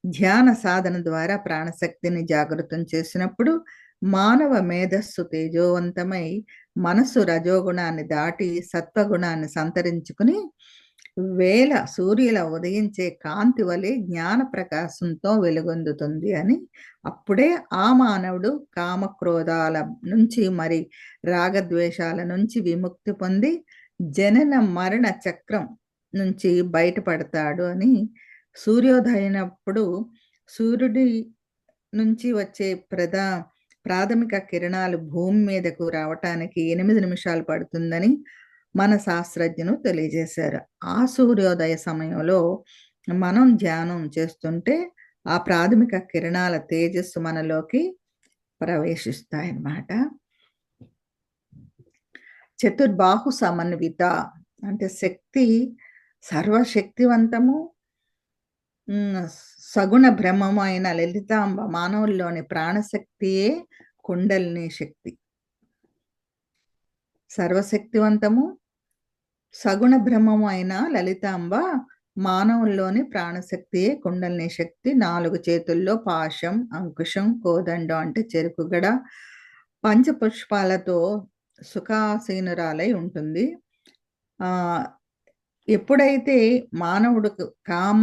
ధ్యాన సాధన ద్వారా ప్రాణశక్తిని జాగృతం చేసినప్పుడు మానవ మేధస్సు తేజోవంతమై మనస్సు రజోగుణాన్ని దాటి సత్వగుణాన్ని సంతరించుకుని వేల సూర్యుల ఉదయించే కాంతి వలె జ్ఞాన ప్రకాశంతో వెలుగొందుతుంది అని. అప్పుడే ఆ మానవుడు కామక్రోధాల నుంచి మరి రాగద్వేషాల నుంచి విముక్తి పొంది జనన మరణ చక్రం నుంచి బయటపడతాడు అని. సూర్యోదయనప్పుడు సూర్యుడి నుంచి వచ్చే ప్రాథమిక కిరణాలు భూమి మీదకు రావటానికి 8 నిమిషాలు పడుతుందని మన శాస్త్రజ్ఞులు తెలియజేశారు. ఆ సూర్యోదయ సమయంలో మనం ధ్యానం చేస్తుంటే ఆ ప్రాథమిక కిరణాల తేజస్సు మనలోకి ప్రవేశిస్తాయన్నమాట. చతుర్బాహు సమన్విత అంటే శక్తి సర్వశక్తివంతము, సగుణ బ్రహ్మము అయిన లలితాంబ మానవుల్లోని ప్రాణశక్తియే కుండలిని శక్తి. సర్వశక్తివంతము సగుణ బ్రహ్మము అయిన లలితాంబ మానవుల్లోని ప్రాణశక్తియే కుండలిని శక్తి. 4 చేతుల్లో పాశం, అంకుశం, కోదండం అంటే చెరుకుగడ, పంచపుష్పాలతో సుఖాసీనురాలై ఉంటుంది. ఎప్పుడైతే మానవుడు కామ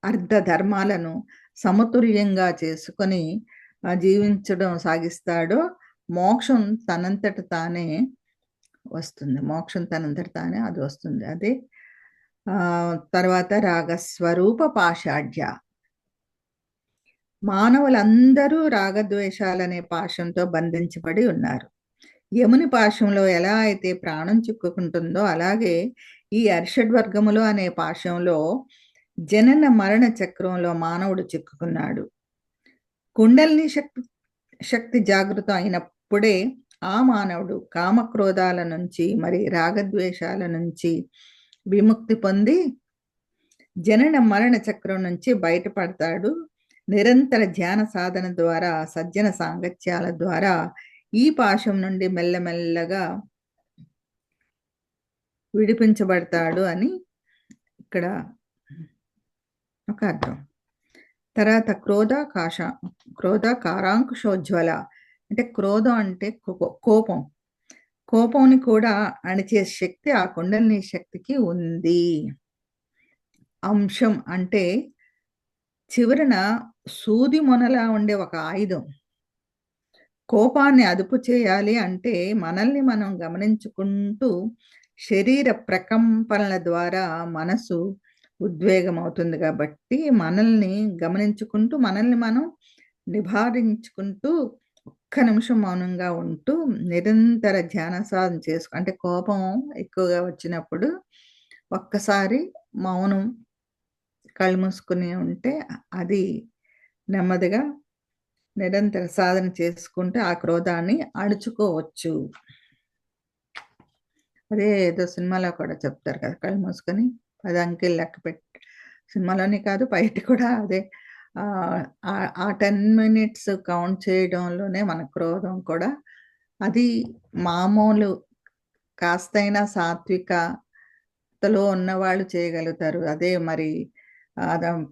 అర్ధ ధర్మాలను సమతుల్యంగా చేసుకొని జీవించడం సాగిస్తాడో మోక్షం తనంతట తానే వస్తుంది. మోక్షం తనంతట తానే అది వస్తుంది. అదే తర్వాత రాగస్వరూప పాషాఢ్య. మానవులందరూ రాగద్వేషాలనే పాశంతో బంధించబడి ఉన్నారు. యముని పాశంలో ఎలా అయితే ప్రాణం చిక్కుకుంటుందో అలాగే ఈ అరిషడ్వర్గములు అనే పాశంలో జనన మరణ చక్రంలో మానవుడు చిక్కుకున్నాడు. కుండలిని శక్తి జాగృతం అయినప్పుడే ఆ మానవుడు కామక్రోధాల నుంచి మరి రాగద్వేషాల నుంచి విముక్తి పొంది జనన మరణ చక్రం నుంచి బయటపడతాడు. నిరంతర ధ్యాన సాధన ద్వారా సజ్జన సాంగత్యాల ద్వారా ఈ పాశం నుండి మెల్లమెల్లగా విడిపించబడతాడు అని ఇక్కడ ఒక అర్థం. తర్వాత క్రోధ కారాంకుశోజ్వల అంటే క్రోధం అంటే కోపం. కోపంని కూడా అణిచే శక్తి ఆ కుండలిని శక్తికి ఉంది. అంశం అంటే చివరన సూది మొనలా ఉండే ఒక ఆయుధం. కోపాన్ని అదుపు చేయాలి అంటే మనల్ని మనం గమనించుకుంటూ శరీర ప్రకంపనల ద్వారా మనసు ఉద్వేగం అవుతుంది కాబట్టి మనల్ని గమనించుకుంటూ మనల్ని మనం నివారించుకుంటూ ఒక్క నిమిషం మౌనంగా ఉంటూ నిరంతర ధ్యాన సాధన అంటే కోపం ఎక్కువగా వచ్చినప్పుడు ఒక్కసారి మౌనం కళ్ళు మూసుకుని ఉంటే అది నెమ్మదిగా నిరంతర సాధన చేసుకుంటే ఆ క్రోధాన్ని అణుచుకోవచ్చు. అదే ఏదో సినిమాలో కూడా చెప్తారు కదా, కళ్ళు మూసుకొని 10 అంకెలు లెక్క పెట్టి. సినిమాలోనే కాదు బయట కూడా అదే ఆ 10 మినిట్స్ కౌంట్ చేయడంలోనే మన క్రోధం కూడా అది మామూలు కాస్తైనా సాత్వికతలో ఉన్నవాళ్ళు చేయగలుగుతారు. అదే మరి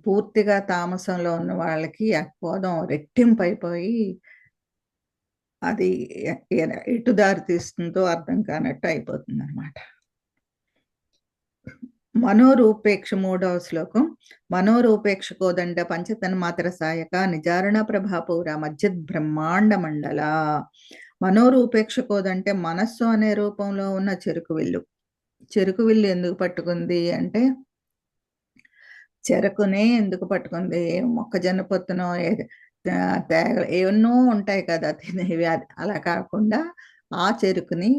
పూర్తిగా తామసంలో ఉన్న వాళ్ళకి ఆ క్రోధం రెట్టింపైపోయి అది ఎటు దారి తీస్తుందో అర్థం కానట్టు అయిపోతుంది అనమాట. మనోరూపేక్ష 3వ శ్లోకం. మనోరూపేక్ష కోదండ పంచతన్మాత్ర సాయక నిజారణ ప్రభాపూర మధ్యద్ బ్రహ్మాండ మండల. మనోరూపేక్ష కోదంటే మనస్సు అనే రూపంలో ఉన్న చెరుకు విల్లు. చెరుకు విల్లు ఎందుకు పట్టుకుంది అంటే చెరకునే ఎందుకు పట్టుకుంది, మొక్కజొన్న పొత్తునో తేగలు ఎన్నో ఉంటాయి కదా తినేవి, అలా కాకుండా ఆ చెరుకుని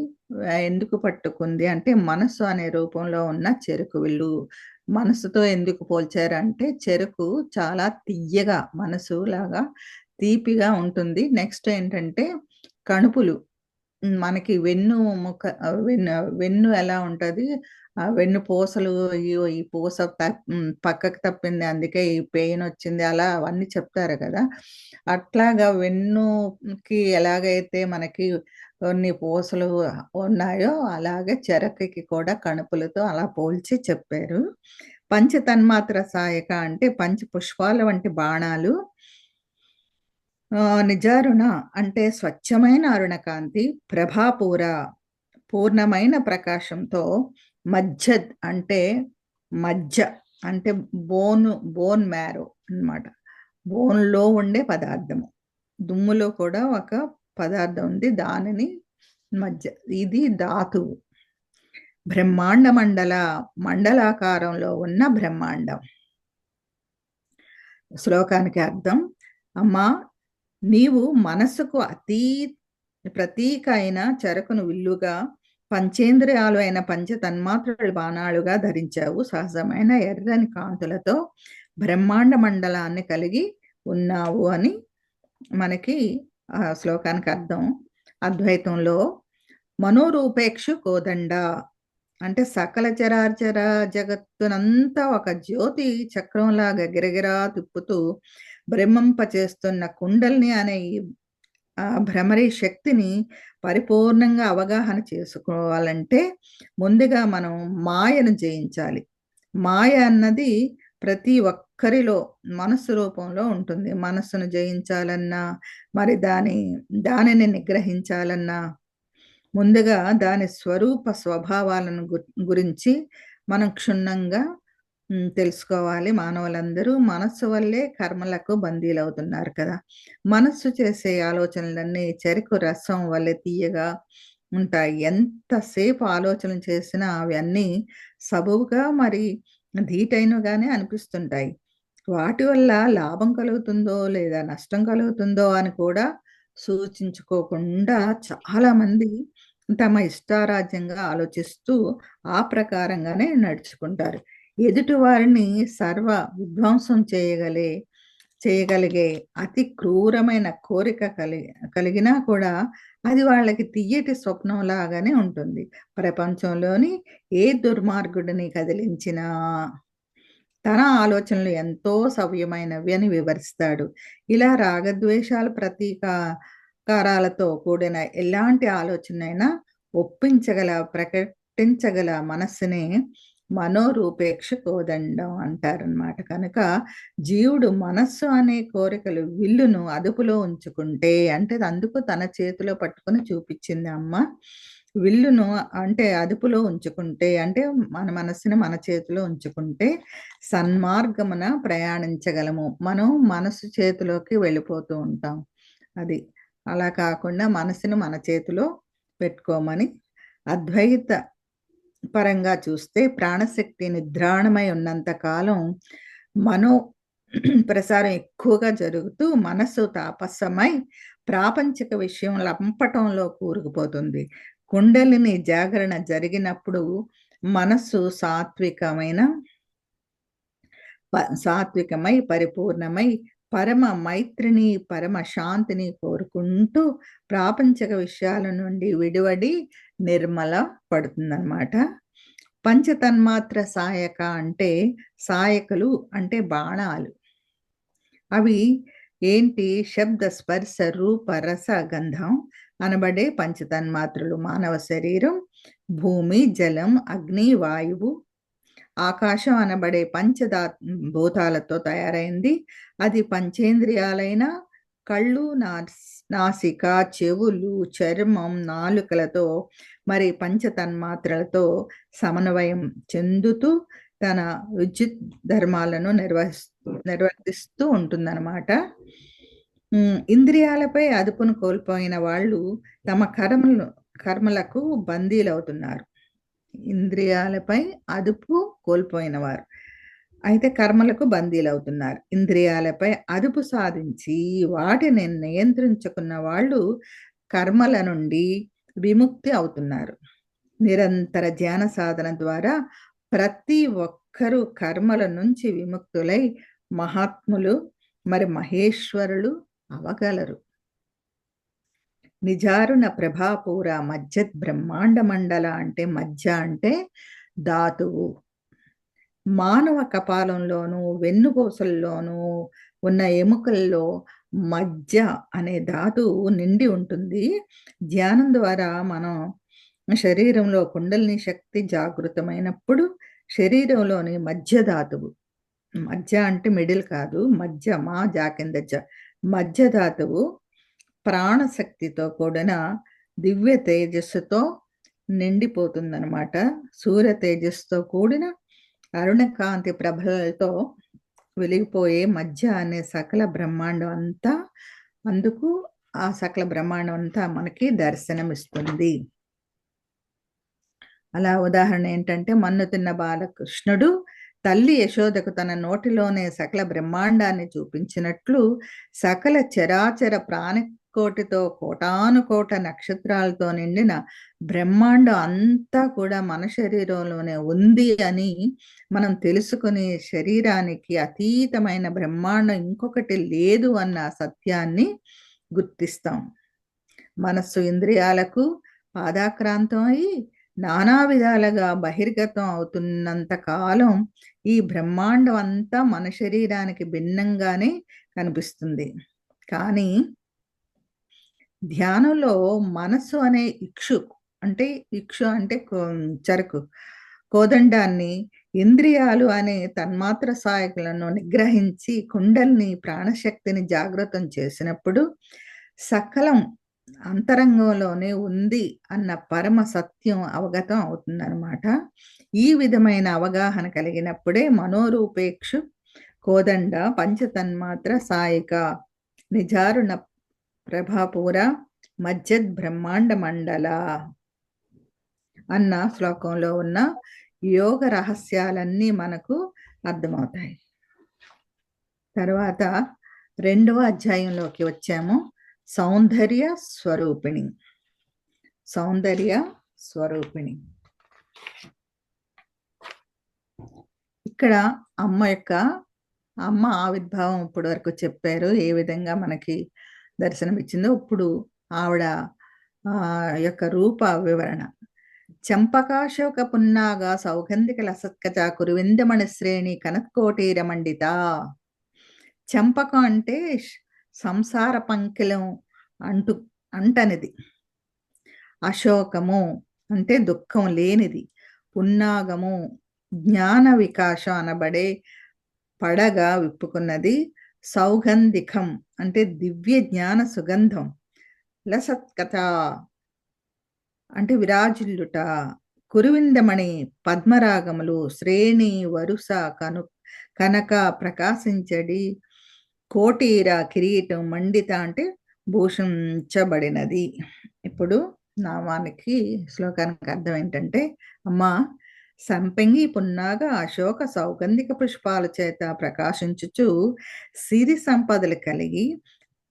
ఎందుకు పట్టుకుంది అంటే మనస్సు అనే రూపంలో ఉన్న చెరుకు విల్లు. మనసుతో ఎందుకు పోల్చారంటే చెరుకు చాలా తియ్యగా మనసు లాగా తీపిగా ఉంటుంది. నెక్స్ట్ ఏంటంటే కణుపులు మనకి వెన్ను ఎలా ఉంటుంది వెన్నుపూసలు, అయ్యో ఈ పూస పక్కకు తప్పింది అందుకే ఈ పెయిన్ వచ్చింది, అలా అవన్నీ చెప్తారు కదా. అట్లాగా వెన్నుకి ఎలాగైతే మనకి కొన్ని పూసలు ఉన్నాయో అలాగే చెరకుకి కూడా కణుపులతో అలా పోల్చి చెప్పారు. పంచతన్మాత్ర సాయక అంటే పంచ పుష్పాల వంటి బాణాలు. నిజారుణ అంటే స్వచ్ఛమైన అరుణకాంతి, ప్రభాపూర పూర్ణమైన ప్రకాశంతో, మజ్జద్ అంటే మజ్జ అంటే బోన్ మ్యారో అన్నమాట. బోన్‌లో ఉండే పదార్థము. దుమ్ములో కూడా ఒక పదార్థం ఉంది. దానిని మజ్జ. ఇది ధాతువు. బ్రహ్మాండ మండలాకారంలో ఉన్న బ్రహ్మాండం. శ్లోకానికి అర్థం: అమ్మా, నీవు మనస్సుకు ప్రతీక అయిన చెరకును విల్లుగా, పంచేంద్రియాలు అయిన పంచతన్మాత్రలు బాణాలుగా ధరించావు. సహజమైన ఎర్రని కాంతులతో బ్రహ్మాండ మండలాన్ని కలిగి ఉన్నావు అని మనకి ఆ శ్లోకానికి అర్థం. అద్వైతంలో మనోరూపేక్షు కోదండ అంటే సకల చరాచర జగత్తునంతా ఒక జ్యోతి చక్రంలాగా గిరగిరా తిప్పుతూ బ్రహ్మింపచేస్తున్న కుండల్ని అనే ఈ భ్రమరీ శక్తిని పరిపూర్ణంగా అవగాహన చేసుకోవాలంటే ముందుగా మనం మాయను జయించాలి. మాయ అన్నది ప్రతి ఒక్కరిలో మనస్సు రూపంలో ఉంటుంది. మనస్సును జయించాలన్నా, మరి దానిని నిగ్రహించాలన్నా ముందుగా దాని స్వరూప స్వభావాలను గురించి మనం క్షుణ్ణంగా తెలుసుకోవాలి. మానవులందరూ మనస్సు వల్లే కర్మలకు బందీలవుతున్నారు కదా. మనస్సు చేసే ఆలోచనలన్నీ చెరకు రసం వల్లే తీయగా ఉంటాయి. ఎంతసేపు ఆలోచన చేసినా అవన్నీ సబువుగా మరి ధీటైనగానే అనిపిస్తుంటాయి. వాటి వల్ల లాభం కలుగుతుందో లేదా నష్టం కలుగుతుందో అని కూడా సూచించుకోకుండా చాలామంది తమ ఇష్టారాజ్యంగా ఆలోచిస్తూ ఆ ప్రకారంగానే నడుచుకుంటారు. ఎదుటి వారిని సర్వ విధ్వంసం చేయగలిగే అతి క్రూరమైన కోరిక కలిగినా కూడా అది వాళ్ళకి తియ్యటి స్వప్నం లాగానే ఉంటుంది. ప్రపంచంలోని ఏ దుర్మార్గుడిని కదిలించినా తన ఆలోచనలు ఎంతో సవ్యమైనవి అని వివరిస్తాడు. ఇలా రాగద్వేషాల ప్రతీకారాలతో కూడిన ఎలాంటి ఆలోచనైనా ప్రకటించగల మనస్సునే మనోరూపేక్ష కోదండం అంటారనమాట. కనుక జీవుడు మనస్సు అనే కోరికలు విల్లును అదుపులో ఉంచుకుంటే, అంటే అందుకు తన చేతిలో పట్టుకొని చూపించింది అమ్మ. విల్లును అంటే అదుపులో ఉంచుకుంటే, అంటే మన మనస్సుని మన చేతిలో ఉంచుకుంటే సన్మార్గమున ప్రయాణించగలము. మనం మనసు చేతిలోకి వెళ్ళిపోతూ ఉంటాం. అది అలా కాకుండా మనసుని మన చేతిలో పెట్టుకోమని. అద్వైత పరంగా చూస్తే ప్రాణశక్తి నిద్రాణమై ఉన్నంత కాలం మనో ప్రసారం ఎక్కువగా జరుగుతూ మనస్సు తాపసమై ప్రాపంచిక విషయం లంపటంలో కూరుకుపోతుంది. కుండలిని జాగరణ జరిగినప్పుడు మనస్సు సాత్వికమై పరిపూర్ణమై పరమ మైత్రిని, పరమ శాంతిని కోరుకుంటూ ప్రాపంచిక విషయాల నుండి విడివడి నిర్మల పడుతుందన్నమాట. పంచతన్మాత్ర సాయక అంటే సాయకులు అంటే బాణాలు. అవి ఏంటి? శబ్ద స్పర్శ రూప రస గంధం అనబడే పంచతన్మాత్రలు. మానవ శరీరం భూమి, జలం, అగ్ని, వాయువు, ఆకాశం అనబడే భూతాలతో తయారైంది. అది పంచేంద్రియాలైన కళ్ళు, నాసిక, చెవులు, చర్మం, నాలుకలతో మరి పంచతన్మాత్రలతో సమన్వయం చెందుతూ తన విద్యుత్ ధర్మాలను నిర్వర్తిస్తూ ఉంటుందన్నమాట. ఇంద్రియాలపై అదుపును కోల్పోయిన వాళ్ళు తమ కర్మలకు బందీలవుతున్నారు. ఇంద్రియాలపై అదుపు కోల్పోయిన వారు అయితే కర్మలకు బందీలవుతున్నారు. ఇంద్రియాలపై అదుపు సాధించి వాటిని నియంత్రించుకున్న వాళ్ళు కర్మల నుండి విముక్తి అవుతున్నారు. నిరంతర ధ్యాన సాధన ద్వారా ప్రతి ఒక్కరూ కర్మల నుంచి విముక్తులై మహాత్ములు మరి మహేశ్వరులు అవగలరు. నిజారుణ ప్రభాపూర మజ్జత్ బ్రహ్మాండ మండల అంటే మజ్జ అంటే ధాతువు. మానవ కపాలంలోను వెన్నుపూసల్లోనూ ఉన్న ఎముకల్లో మజ్జ అనే ధాతువు నిండి ఉంటుంది. ధ్యానం ద్వారా మనం శరీరంలో కుండలిని శక్తి జాగృతమైనప్పుడు శరీరంలోని మధ్య ధాతువు, మధ్య అంటే మిడిల్ కాదు, మధ్య, మా జా కింద జ, మధ్య ధాతువు ప్రాణశక్తితో కూడిన దివ్య తేజస్సుతో నిండిపోతుందనమాట. సూర్య తేజస్సుతో కూడిన అరుణకాంతి ప్రభలతో వెలిగిపోయే మధ్య అనే సకల బ్రహ్మాండం అంతా, అందుకు ఆ సకల బ్రహ్మాండం అంతా మనకి దర్శనమిస్తుంది. అలా ఉదాహరణ ఏంటంటే, మన్ను తిన్న బాలకృష్ణుడు తల్లి యశోదకు తన నోటిలోనే సకల బ్రహ్మాండాన్ని చూపించినట్లు సకల చరాచర ప్రాణికోటితో కోటానుకోట నక్షత్రాలతో నిండిన బ్రహ్మాండం అంతా కూడా మన శరీరంలోనే ఉంది అని మనం తెలుసుకుని శరీరానికి అతీతమైన బ్రహ్మాండం ఇంకొకటి లేదు అన్న సత్యాన్ని గుర్తిస్తాం. మనస్సు ఇంద్రియాలకు పాదాక్రాంతం అయి నానా విధాలుగా బహిర్గతం అవుతున్నంత కాలం ఈ బ్రహ్మాండం అంతా మన శరీరానికి భిన్నంగానే కనిపిస్తుంది. కానీ ధ్యానంలో మనసు అనే ఇక్షు అంటే చెరకు కోదండాన్ని ఇంద్రియాలు అనే తన్మాత్ర సాయకులను నిగ్రహించి కుండల్ని ప్రాణశక్తిని జాగృతం చేసినప్పుడు సకలం అంతరంగంలోనే ఉంది అన్న పరమ సత్యం అవగతం అవుతుందన్నమాట. ఈ విధమైన అవగాహన కలిగినప్పుడే మనోరూపేక్షు కోదండ పంచతన్మాత్ర సాయిక నిజారుణ ప్రభాపూర మజ్జద్ బ్రహ్మాండ మండల అన్న శ్లోకంలో ఉన్న యోగ రహస్యాలన్నీ మనకు అర్థమవుతాయి. తర్వాత 2వ అధ్యాయంలోకి వచ్చాము. సౌందర్య స్వరూపిణి. సౌందర్య స్వరూపిణి. ఇక్కడ అమ్మ ఆవిర్భావం ఇప్పటి వరకు చెప్పారు, ఏ విధంగా మనకి దర్శనమిచ్చిందో. ఇప్పుడు ఆవిడ యొక్క రూప వివరణ. చంపకాశోక పున్నాగ సౌగంధిక లసత్కజ కురువిందమణి శ్రేణి కనత్కోటీర మండిత. చంపకం అంటే సంసార పంకిలం అంటనిది. అశోకము అంటే దుఃఖం లేనిది. పున్నాగము జ్ఞాన వికాసం అనబడే పడగ విప్పుకున్నది. సౌగంధికం అంటే దివ్య జ్ఞాన సుగంధం. లసత్కథ అంటే విరాజిల్లుట. కురువిందమణి పద్మరాగములు శ్రేణి వరుస కనక ప్రకాశించడి. కోటీర కిరీటం. మండిత అంటే భూషించబడినది. ఇప్పుడు నామానికి శ్లోకానికి అర్థం ఏంటంటే, అమ్మా సంపెంగి పున్నాగ అశోక సౌగంధిక పుష్పాల చేత ప్రకాశించుచు సిరి సంపదలు కలిగి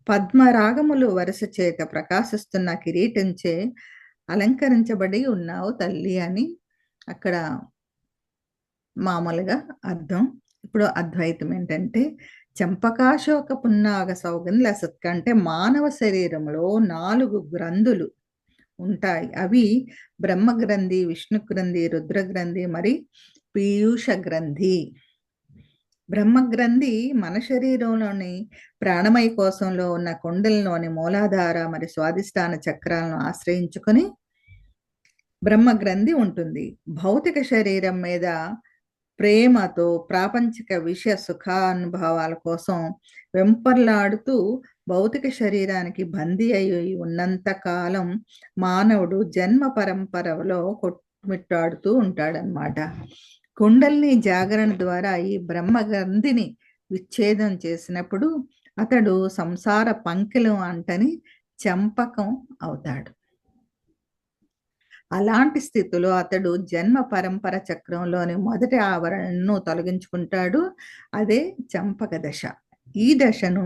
పద్మరాగములు వరుస చేత ప్రకాశిస్తున్న కిరీటంచే అలంకరించబడి ఉన్నావు తల్లి అని అక్కడ మామూలుగా అర్థం. ఇప్పుడు అద్వైతం ఏంటంటే, చంపకాశోక పున్నాగ సౌగంధ లసత్క అంటే మానవ శరీరంలో 4 గ్రంథులు ఉంటాయి. అవి బ్రహ్మగ్రంథి, విష్ణు గ్రంథి, రుద్రగ్రంథి, మరి పీయూష గ్రంథి. బ్రహ్మగ్రంథి మన శరీరంలోని ప్రాణమయ కోశంలో ఉన్న కుండలిలోని మూలాధార మరి స్వాదిష్టాన చక్రాలను ఆశ్రయించుకొని బ్రహ్మగ్రంథి ఉంటుంది. భౌతిక శరీరం మీద ప్రేమతో ప్రాపంచిక విషయ సుఖానుభవాల కోసం వెంపర్లాడుతూ భౌతిక శరీరానికి బందీ అయి ఉన్నంత కాలం మానవుడు జన్మ పరంపరలో కొట్టుమిట్టాడుతూ ఉంటాడనమాట. కుండలిని జాగరణ ద్వారా ఈ బ్రహ్మగ్రంథిని విచ్ఛేదం చేసినప్పుడు అతడు సంసార పంకిలం అంటని చంపకం అవుతాడు. అలాంటి స్థితిలో అతడు జన్మ పరంపర చక్రంలోని మొదటి ఆవరణను తొలగించుకుంటాడు. అదే చంపక దశ. ఈ దశను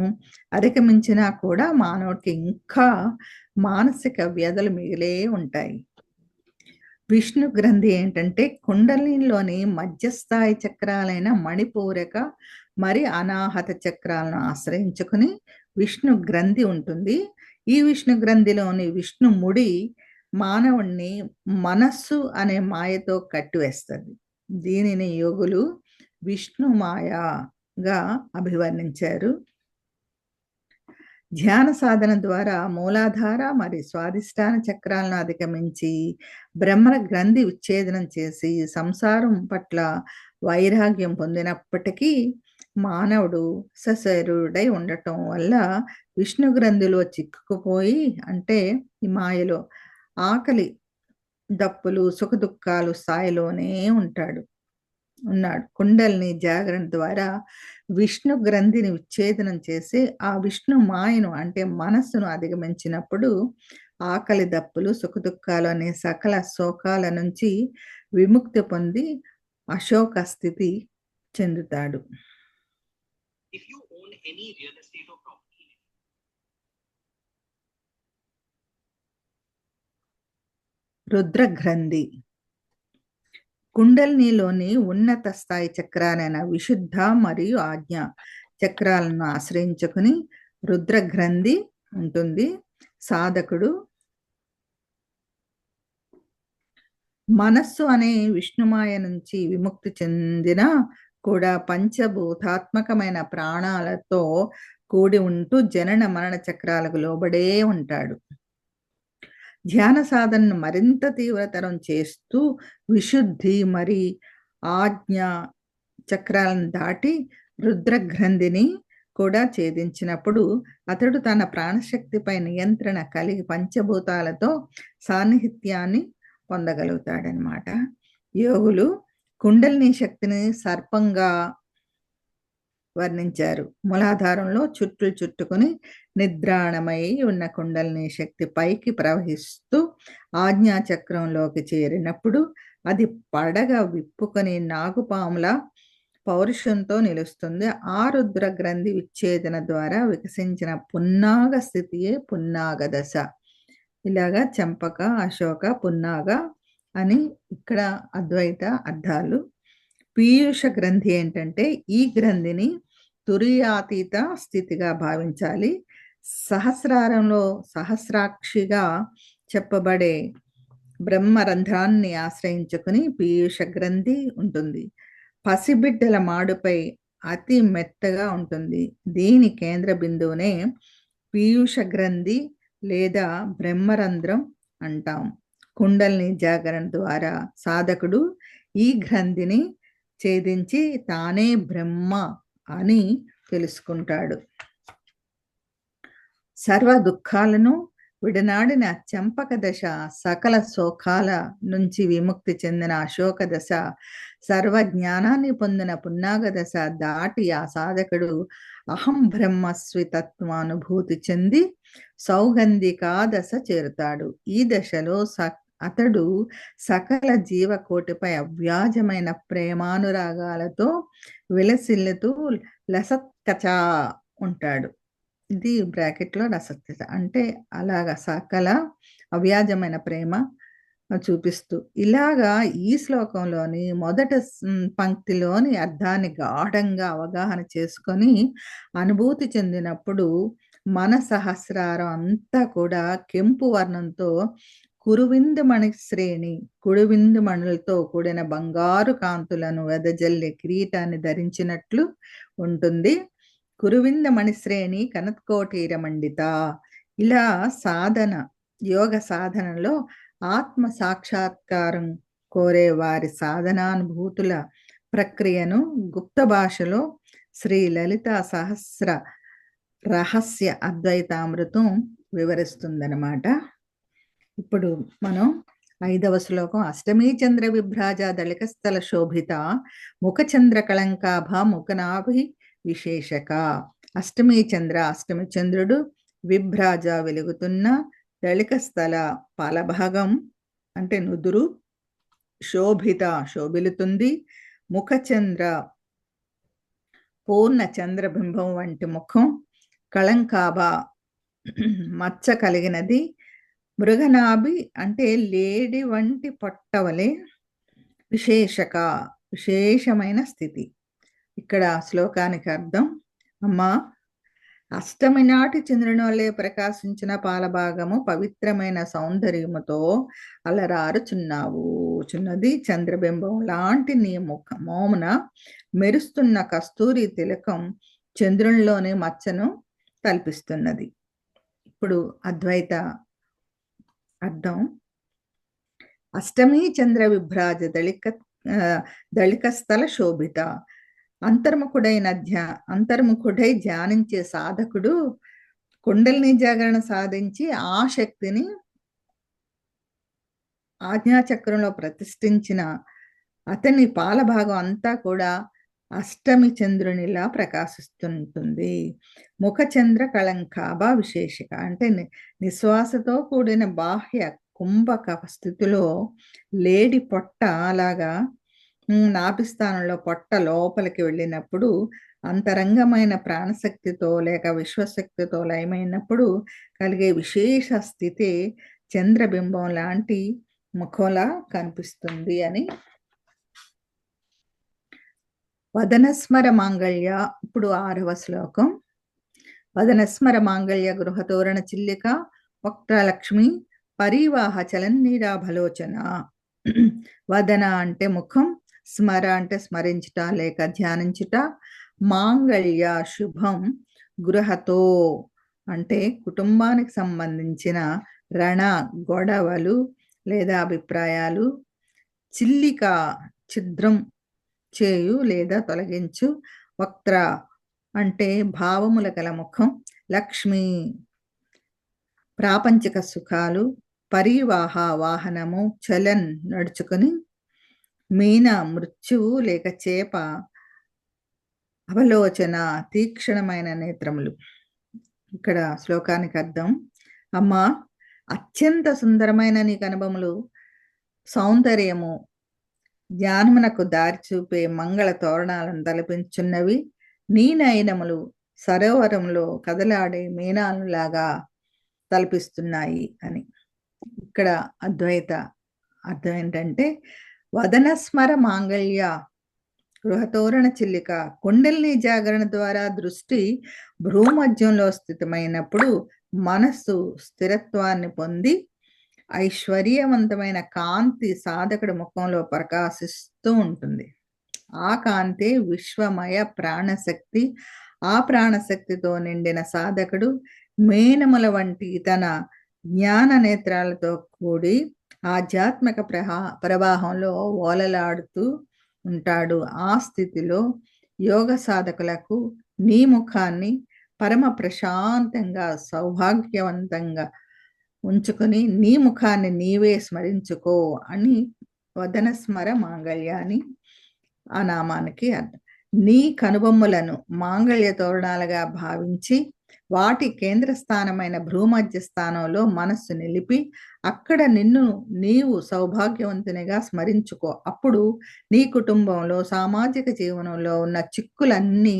అధిగమించినా కూడా మానవుడికి ఇంకా మానసిక వ్యధలు మిగిలే ఉంటాయి. విష్ణు గ్రంథి ఏంటంటే కుండలిలోని మధ్యస్థాయి చక్రాలైన మణిపూరక మరి అనాహత చక్రాలను ఆశ్రయించుకుని విష్ణు గ్రంథి ఉంటుంది. ఈ విష్ణు గ్రంథిలోని విష్ణు ముడి మానవుణ్ణి మనస్సు అనే మాయతో కట్టివేస్తుంది. దీనిని యోగులు విష్ణు మాయగా అభివర్ణించారు. ధ్యాన సాధన ద్వారా మూలాధార మరియు స్వాధిష్టాన చక్రాలను అధిగమించి బ్రహ్మ గ్రంథి విచ్ఛేదనం చేసి సంసారం పట్ల వైరాగ్యం పొందినప్పటికీ మానవుడు సశరీరుడై ఉండటం వల్ల విష్ణు గ్రంథిలో చిక్కుకుపోయి, అంటే ఈ మాయలో ఆకలి దప్పులు సుఖదుఖాలు స్థాయిలోనే ఉన్నాడు. కుండలిని జాగరణ ద్వారా విష్ణు గ్రంథిని విచ్ఛేదనం చేసి ఆ విష్ణు మాయను, అంటే మనస్సును అధిగమించినప్పుడు ఆకలి దప్పులు సుఖదుఖాలు అనే సకల శోకాల నుంచి విముక్తి పొంది అశోక స్థితి చెందుతాడు. రుద్ర గ్రంథి కుండలినిలోని ఉన్నత స్థాయి చక్రాలైన విశుద్ధ మరియు ఆజ్ఞ చక్రాలను ఆశ్రయించుకుని రుద్ర గ్రంథి ఉంటుంది. సాధకుడు మనస్సు అనే విష్ణుమాయ నుంచి విముక్తి చెందిన కూడా పంచభూతాత్మకమైన ప్రాణాలతో కూడి ఉంటూ జనన మరణ చక్రాలకు లోబడే ఉంటాడు. ధ్యాన సాధనను మరింత తీవ్రతరం చేస్తూ విశుద్ధి మరి ఆజ్ఞ చక్రాలను దాటి రుద్ర గ్రంథిని కూడా ఛేదించినప్పుడు అతడు తన ప్రాణశక్తిపై నియంత్రణ కలిగి పంచభూతాలతో సాన్నిహిత్యాన్ని పొందగలుగుతాడనమాట. యోగులు కుండలిని శక్తిని సర్పంగా వర్ణించారు. మూలాధారంలో చుట్టుకుని నిద్రాణమై ఉన్న కుండలిని శక్తి పైకి ప్రవహిస్తూ ఆజ్ఞాచక్రంలోకి చేరినప్పుడు అది పడగ విప్పుకొని నాగుపాముల పౌరుషంతో నిలుస్తుంది. ఆ రుద్ర గ్రంథి విచ్ఛేదన ద్వారా వికసించిన పున్నాగ స్థితియే పున్నాగ దశ. ఇలాగా చంపక, అశోక, పున్నాగ అని ఇక్కడ అద్వైత అర్థాలు. పీయూష గ్రంథి ఏంటంటే ఈ గ్రంథిని తురియాతీత స్థితిగా భావించాలి. సహస్రారంలో సహస్రాక్షిగా చెప్పబడే బ్రహ్మరంధ్రాన్ని ఆశ్రయించుకుని పీయూష గ్రంథి ఉంటుంది. పసిబిడ్డల మాడుపై అతి మెత్తగా ఉంటుంది. దీని కేంద్ర బిందువునే పీయూష గ్రంథి లేదా బ్రహ్మరంధ్రం అంటాం. కుండలిని జాగరణ ద్వారా సాధకుడు ఈ గ్రంథిని ఛేదించి తానే బ్రహ్మ అని తెలుసుకుంటాడు. సర్వ దుఃఖాలను విడనాడిన చంపక దశ, సకల శోకాల నుంచి విముక్తి చెందిన అశోక దశ, సర్వ జ్ఞానాన్ని పొందిన పున్నాగ దశ దాటి ఆ సాధకుడు అహం బ్రహ్మస్వి తత్వానుభూతి చెంది సౌగంధికా దశ చేరుతాడు. ఈ దశలో అతడు సకల జీవకోటిపై అవ్యాజమైన ప్రేమానురాగాలతో విలసిల్లుతూ లసత్కచ ఉంటాడు. ఇది బ్రాకెట్లో రసత్కచ అంటే అలాగా సకల అవ్యాజమైన ప్రేమ చూపిస్తూ. ఇలాగా ఈ శ్లోకంలోని మొదటి పంక్తిలోని అర్థాన్ని గాఢంగా అవగాహన చేసుకొని అనుభూతి చెందినప్పుడు మన సహస్రారం అంతా కూడా కెంపు వర్ణంతో కురువిందు మణి శ్రేణి, కుడివిందు మణులతో కూడిన బంగారు కాంతులను వెదజల్లే కిరీటాన్ని ధరించినట్లు ఉంటుంది. కురువింద మణిశ్రేణి కనత్కోటీర మండిత. ఇలా సాధన, యోగ సాధనలో ఆత్మ సాక్షాత్కారం కోరే వారి సాధనానుభూతుల ప్రక్రియను గుప్త భాషలో శ్రీ లలిత సహస్ర రహస్య అద్వైతామృతం వివరిస్తుందన్నమాట. ఇప్పుడు మనం 5వ శ్లోకం. అష్టమీ చంద్ర విభ్రాజ దళికస్థల శోభిత ముఖచంద్ర కళంకాభ ముఖనాభి విశేషక. అష్టమీ చంద్రుడు విభ్రాజ వెలుగుతున్న, దళిక స్థల పాలభాగం అంటే నుదురు, శోభిత శోభిలుతుంది, ముఖచంద్ర పూర్ణ చంద్రబింబం వంటి ముఖం, కళంకాభ మచ్చ కలిగినది, మృగనాభి అంటే లేడి వంటి పొట్టవలే, విశేషక విశేషమైన స్థితి. ఇక్కడ శ్లోకానికి అర్థం, అమ్మా అష్టమి నాటి చంద్రుని వలె ప్రకాశించిన పాలభాగము పవిత్రమైన సౌందర్యముతో అలరారుచున్నావు చున్నది. చంద్రబింబం లాంటి నీ మోమున మెరుస్తున్న కస్తూరి తిలకం చంద్రునిలోని మచ్చను కల్పిస్తున్నది. ఇప్పుడు అద్వైత అర్థం. అష్టమి చంద్ర విభ్రాజ దళికస్థల శోభిత. అంతర్ముఖుడై ధ్యానించే సాధకుడు కుండలిని జాగరణ సాధించి ఆ శక్తిని ఆజ్ఞాచక్రంలో ప్రతిష్ఠించిన అతని పాలభాగం అంతా కూడా అష్టమి చంద్రునిలా ప్రకాశిస్తుంటుంది. ముఖచంద్ర కళంకాభా విశేషిక అంటే నిశ్వాసతో కూడిన బాహ్య కుంభక స్థితిలో లేడి పొట్ట అలాగా నాభిస్థానంలో పొట్ట లోపలికి వెళ్ళినప్పుడు అంతరంగమైన ప్రాణశక్తితో లేక విశ్వశక్తితో లయమైనప్పుడు కలిగే విశేష స్థితి చంద్రబింబం లాంటి ముఖంలా కనిపిస్తుంది అని. వదనస్మర మాంగళ్య. ఇప్పుడు 6వ శ్లోకం. వదనస్మర మాంగళ్య గృహతోరణ చిల్లిక వక్త్రలక్ష్మి పరివాహ చలన్నీరాభలోచన. వదన అంటే ముఖం, స్మర అంటే స్మరించుట లేక ధ్యానించుట, మాంగళ్య శుభం, గృహతో అంటే కుటుంబానికి సంబంధించిన రణ గొడవలు లేదా అభిప్రాయాలు, చిల్లిక ఛిద్రం చేయు లేదా తొలగించు, వక్త్ర అంటే భావముల గల ముఖం, లక్ష్మి ప్రాపంచిక సుఖాలు, పరివాహ వాహనము, చలన్ నడుచుకుని, మీన మృత్యువు లేక చేప, అవలోచన తీక్షణమైన నేత్రములు. ఇక్కడ శ్లోకానికి అర్థం. అమ్మా, అత్యంత సుందరమైన నీ కనుబొమలు సౌందర్యము జ్ఞానమునకు దారి చూపే మంగళ తోరణాలను తలపించున్నవి. నీ నయనములు సరోవరంలో కదలాడే మీనాలులాగా తలపిస్తున్నాయి అని. ఇక్కడ అద్వైత అర్థం ఏంటంటే, వదనస్మర మాంగళ్య గృహతోరణ చిల్లిక. కుండలిని జాగరణ ద్వారా దృష్టి భ్రూమధ్యంలో స్థితమైనప్పుడు మనస్సు స్థిరత్వాన్ని పొంది ఐశ్వర్యవంతమైన కాంతి సాధకుడి ముఖంలో ప్రకాశిస్తూ ఉంటుంది. ఆ కాంతి విశ్వమయ ప్రాణశక్తి. ఆ ప్రాణశక్తితో నిండిన సాధకుడు మేనముల వంటి తన జ్ఞాన నేత్రాలతో కూడి ఆధ్యాత్మిక ప్రవాహంలో ఓలలాడుతూ ఉంటాడు. ఆ స్థితిలో యోగ సాధకులకు నీ ముఖాన్ని పరమ ప్రశాంతంగా సౌభాగ్యవంతంగా ఉంచుకొని నీ ముఖాన్ని నీవే స్మరించుకో అని వదనస్మర మాంగళ్యాన్ని ఆ నామానికి అర్థం. నీ కనుబొమ్మలను మాంగళ్య తోరణాలుగా భావించి వాటి కేంద్ర స్థానమైన భ్రూమధ్య స్థానంలో మనస్సు నిలిపి అక్కడ నిన్ను నీవు సౌభాగ్యవంతునిగా స్మరించుకో. అప్పుడు నీ కుటుంబంలో సామాజిక జీవనంలో ఉన్న చిక్కులన్నీ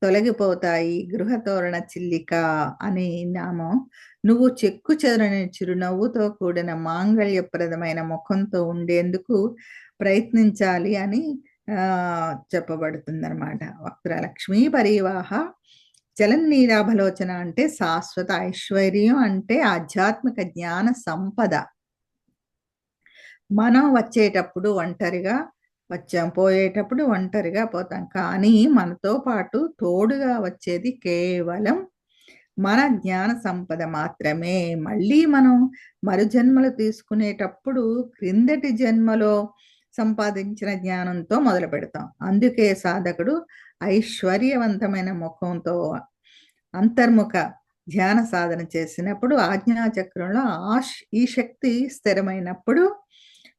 తొలగిపోతాయి. గృహతోరణ చిల్లిక అనే నామం నువ్వు చెక్కు చెదరని చిరునవ్వుతో కూడిన మాంగళ్యప్రదమైన ముఖంతో ఉండేందుకు ప్రయత్నించాలి అని చెప్పబడుతుందన్నమాట. వక్త్రలక్ష్మీ పరివాహ చలన్నీరాభలోచన అంటే శాశ్వత ఐశ్వర్యం, అంటే ఆధ్యాత్మిక జ్ఞాన సంపద. మనం వచ్చేటప్పుడు ఒంటరిగా వచ్చాం, పోయేటప్పుడు ఒంటరిగా పోతాం. కానీ మనతో పాటు తోడుగా వచ్చేది కేవలం మన జ్ఞాన సంపద మాత్రమే. మళ్ళీ మనం మరుజన్మలు తీసుకునేటప్పుడు క్రిందటి జన్మలో సంపాదించిన జ్ఞానంతో మొదలు పెడతాం. అందుకే సాధకుడు ఐశ్వర్యవంతమైన ముఖంతో అంతర్ముఖ ధ్యాన సాధన చేసినప్పుడు ఆజ్ఞాచక్రంలో ఈ శక్తి స్థిరమైనప్పుడు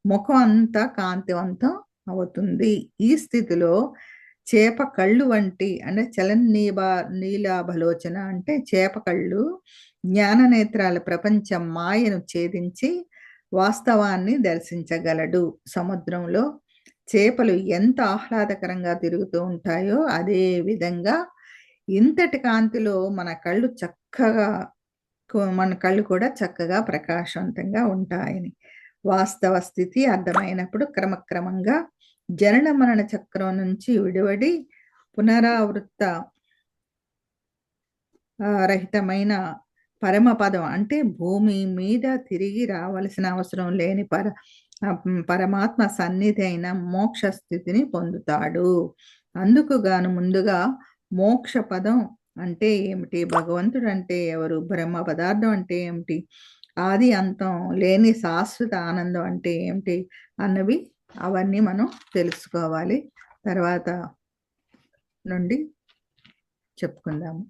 ముఖం అంతా కాంతివంతం అవుతుంది. ఈ స్థితిలో చేప కళ్ళు వంటి అంటే నీలాభలోచన అంటే చేప కళ్ళు జ్ఞాన నేత్రాల ప్రపంచ మాయను ఛేదించి వాస్తవాన్ని దర్శించగలడు. సముద్రంలో చేపలు ఎంత ఆహ్లాదకరంగా తిరుగుతూ ఉంటాయో అదే విధంగా ఇంతటి కాంతిలో మన కళ్ళు కూడా చక్కగా ప్రకాశవంతంగా ఉంటాయని. వాస్తవ స్థితి అర్థమైనప్పుడు క్రమక్రమంగా జనన మరణ చక్రం నుంచి విడివడి పునరావృత రహితమైన పరమపదం అంటే భూమి మీద తిరిగి రావలసిన అవసరం లేని పరమాత్మ సన్నిధి అయిన మోక్ష స్థితిని పొందుతాడు. అందుకు గాను ముందుగా మోక్ష పదం అంటే ఏమిటి? భగవంతుడంటే ఎవరు? బ్రహ్మ పదార్థం అంటే ఏమిటి? ఆది అంతం లేని శాశ్వత ఆనందం అంటే ఏమిటి? అన్నవి అవన్నీ మనం తెలుసుకోవాలి. తర్వాత నుండి చెప్పుకుందాము.